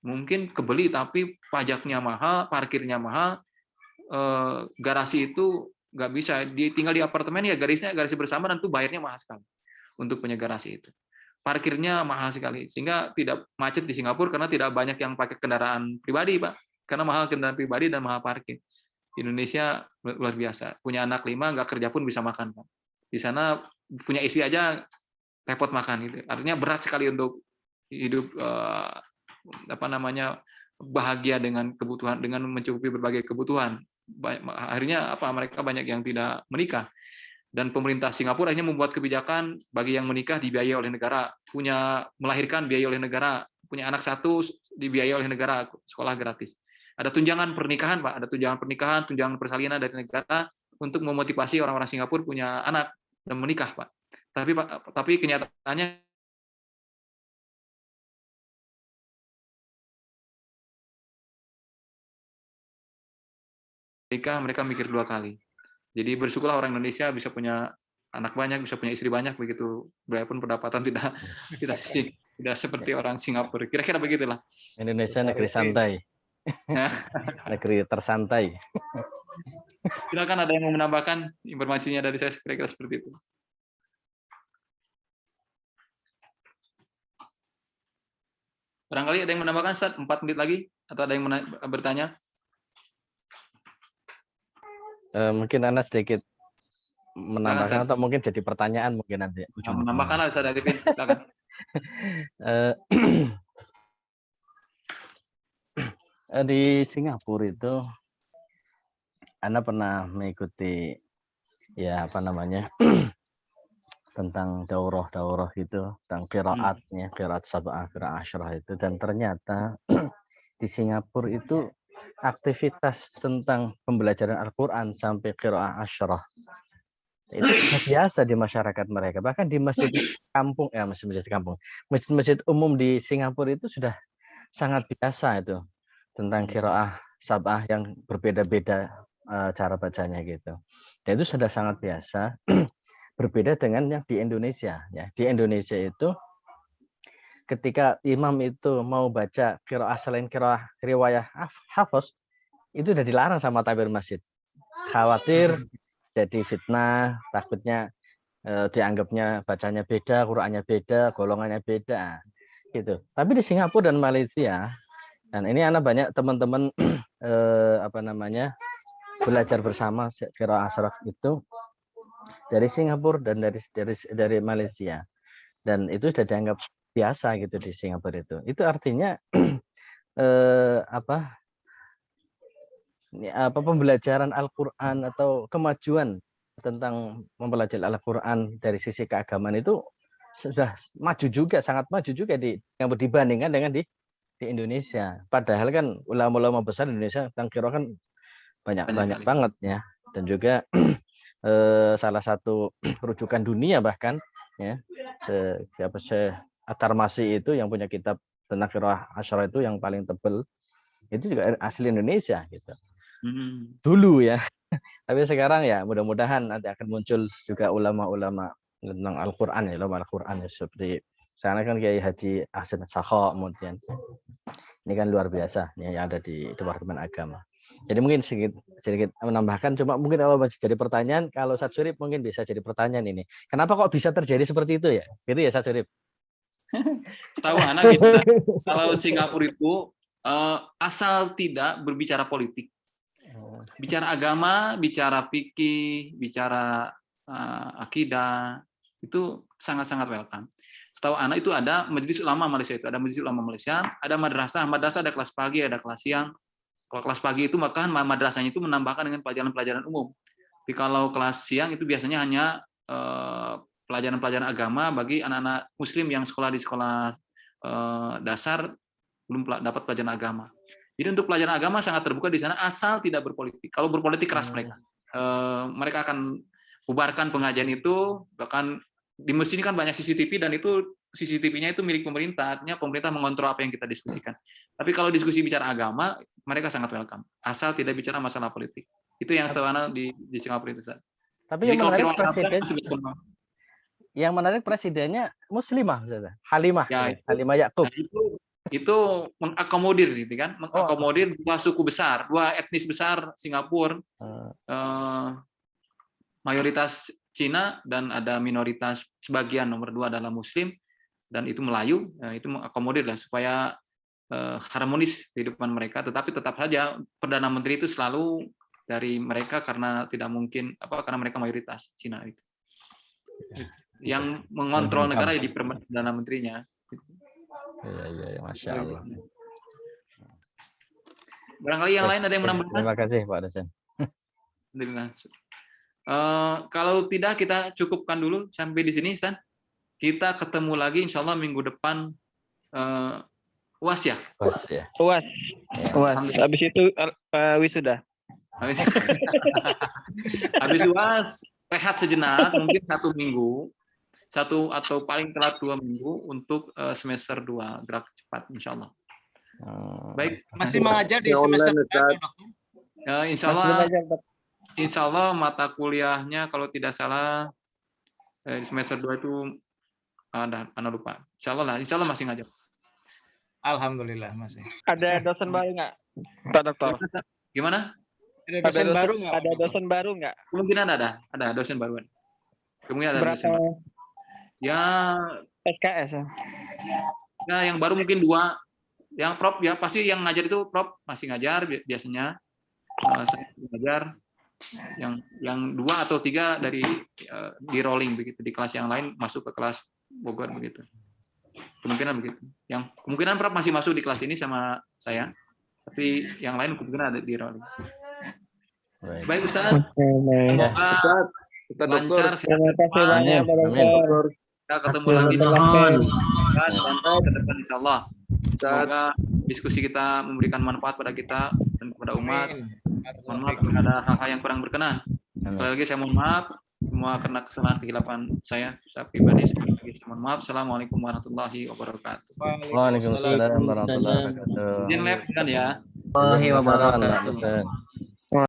mungkin kebeli, tapi pajaknya mahal, parkirnya mahal, garasi itu nggak bisa, tinggal di apartemen ya garasi bersama, dan itu bayarnya mahal sekali untuk punya garasi itu. Parkirnya mahal sekali, sehingga tidak macet di Singapura karena tidak banyak yang pakai kendaraan pribadi, Pak. Karena mahal kendaraan pribadi dan mahal parkir. Di Indonesia luar biasa. Punya anak 5, nggak kerja pun bisa makan, Pak. Di sana punya istri aja repot makan gitu. Artinya berat sekali untuk hidup bahagia dengan kebutuhan, dengan mencukupi berbagai kebutuhan. Akhirnya mereka banyak yang tidak menikah, dan pemerintah Singapura akhirnya membuat kebijakan bagi yang menikah dibiayai oleh negara, melahirkan biaya oleh negara, punya anak 1 dibiayai oleh negara, sekolah gratis. Ada tunjangan pernikahan, Pak, ada tunjangan pernikahan, tunjangan persalinan dari negara untuk memotivasi orang-orang Singapura punya anak dan menikah, Pak. Tapi kenyataannya nikah mereka mikir 2 kali. Jadi bersyukurlah orang Indonesia bisa punya anak banyak, bisa punya istri banyak, begitu walaupun pendapatan tidak seperti orang Singapura. Kira-kira begitulah. Indonesia negeri santai. Negeri tersantai. Silakan ada yang mau menambahkan informasinya dari saya, kira-kira seperti itu. Barangkali ada yang menambahkan, Ustaz, 4 menit lagi, atau ada yang bertanya? Mungkin Anda sedikit menambahkan, atau mungkin jadi pertanyaan mungkin nanti. Menambahkanlah, Ustaz Arifin, silakan. Di Singapura itu Anda pernah mengikuti tentang daurah itu, tentang qiraatnya, qiraat sab'ah, qiraat asyrah itu, dan ternyata di Singapura itu aktivitas tentang pembelajaran Al-Quran sampai qiraat asyrah itu sudah biasa di masyarakat mereka. Bahkan di masjid kampung, masjid umum di Singapura itu sudah sangat biasa itu tentang qiraah sab'ah yang berbeda-beda cara bacanya gitu. Dan itu sudah sangat biasa. Berbeda dengan yang di Indonesia. Ya, di Indonesia itu ketika imam itu mau baca qiraah selain qiraah riwayah hafaz, itu sudah dilarang sama takbir masjid. Khawatir jadi fitnah, takutnya dianggapnya bacanya beda, Qur'annya beda, golongannya beda, gitu. Tapi di Singapura dan Malaysia, dan ini anak banyak teman-teman belajar bersama qiraah asyraf itu dari Singapura dan dari Malaysia, dan itu sudah dianggap biasa gitu di Singapura itu. Itu artinya pembelajaran Al-Quran atau kemajuan tentang mempelajari Al-Quran dari sisi keagamaan itu sudah maju juga, sangat maju juga dibandingkan dengan di Indonesia. Padahal kan ulama-ulama besar di Indonesia tentang qiraah kan banyak banget ya, dan juga salah satu rujukan dunia bahkan ya, Syekh At-Tarmasi itu yang punya kitab tentang qiraah asyraf itu yang paling tebal itu juga asli Indonesia gitu. Dulu ya. Tapi sekarang ya mudah-mudahan nanti akan muncul juga ulama-ulama tentang Al-Qur'an ya, ulama Al-Qur'an ya, seperti sana kan Kiai Haji Ahsan Sakho, kemudian ini kan luar biasa ya, yang ada di Departemen Agama. Jadi mungkin sedikit menambahkan, cuma mungkin kalau masih jadi pertanyaan, kalau Ustaz Surip mungkin bisa jadi pertanyaan ini. Kenapa kok bisa terjadi seperti itu ya? Gitu ya Ustaz Surip? Tahu anak kita, kalau Singapura itu asal tidak berbicara politik, bicara agama, bicara fikih, bicara akidah, itu sangat-sangat welcome. Setahu anak itu ada Majelis Ulama Malaysia, itu ada Majelis Ulama Malaysia, ada madrasah ada kelas pagi, ada kelas siang. Kalau kelas pagi itu maka madrasahnya itu menambahkan dengan pelajaran-pelajaran umum. Tapi kalau kelas siang itu biasanya hanya pelajaran-pelajaran agama bagi anak-anak Muslim yang sekolah di sekolah dasar belum dapat pelajaran agama. Jadi untuk pelajaran agama sangat terbuka di sana asal tidak berpolitik. Kalau berpolitik keras mereka. Mereka akan bubarkan pengajian itu, bahkan di masjid ini kan banyak CCTV dan itu CCTV-nya itu milik pemerintah, artinya pemerintah mengontrol apa yang kita diskusikan. Tapi kalau diskusi bicara agama, mereka sangat welcome, asal tidak bicara masalah politik. Itu yang setahu di Singapura itu. Tapi yang menarik presidennya muslimah, Halimah, ya, Halimah Yakub. Nah, itu mengakomodir gitu kan, mengakomodir dua suku besar, dua etnis besar Singapura, mayoritas Cina dan ada minoritas sebagian nomor 2 adalah Muslim dan itu Melayu. Itu mengakomodir lah supaya harmonis kehidupan mereka, tetapi tetap saja Perdana Menteri itu selalu dari mereka karena tidak mungkin karena mereka mayoritas Cina itu. Yang mengontrol negara di Perdana Menterinya. Iya, Masya Allah. Barangkali yang lain ada yang menambahkan? Terima kasih Pak dosen. Alhamdulillah. Kalau tidak kita cukupkan dulu sampai di sini, San. Kita ketemu lagi insya Allah minggu depan. UAS ya? UAS ya. UAS. Habis itu wisuda. Habis UAS rehat sejenak, mungkin 1 minggu. 1 atau paling telat 2 minggu untuk semester 2 gerak cepat insya Allah. Baik. Masih mengajar di semester 2, insya Allah mata kuliahnya kalau tidak salah di semester 2 itu ada lupa. Insya Allah masih ngajar. Alhamdulillah masih. Ada dosen baru nggak, Pak Dokter? Gimana? Ada dosen baru nggak? Ada dosen baru nggak? Kemungkinan ada dosen baruan. Kemungkinan ada dosen baru. Ya SKS ya. Nah, yang baru mungkin 2. Yang Prof ya pasti yang ngajar itu Prof masih ngajar biasanya. Saya ngajar yang 2 atau 3 dari di rolling begitu, di kelas yang lain masuk ke kelas Bogor begitu. Kemungkinan begitu. Yang kemungkinan Prof masih masuk di kelas ini sama saya. Tapi yang lain kemungkinan ada di rolling. Baik Ustaz. Semoga lancar. Terima kasih banyak Pak Dokter. Kita ketemu lagi dan ke depan insya Allah. Semoga diskusi kita memberikan manfaat pada kita dan kepada umat. Mohon maaf jika ada hal-hal yang kurang berkenan. Sekali lagi saya mohon maaf semua karena kesalahan kehilapan saya pribadi. Sekali lagi saya mohon maaf. Assalamualaikum warahmatullahi wabarakatuh. Waalaikumsalam warahmatullahi wabarakatuh. Izin lab kan ya. Warahmatullahi wabarakatuh.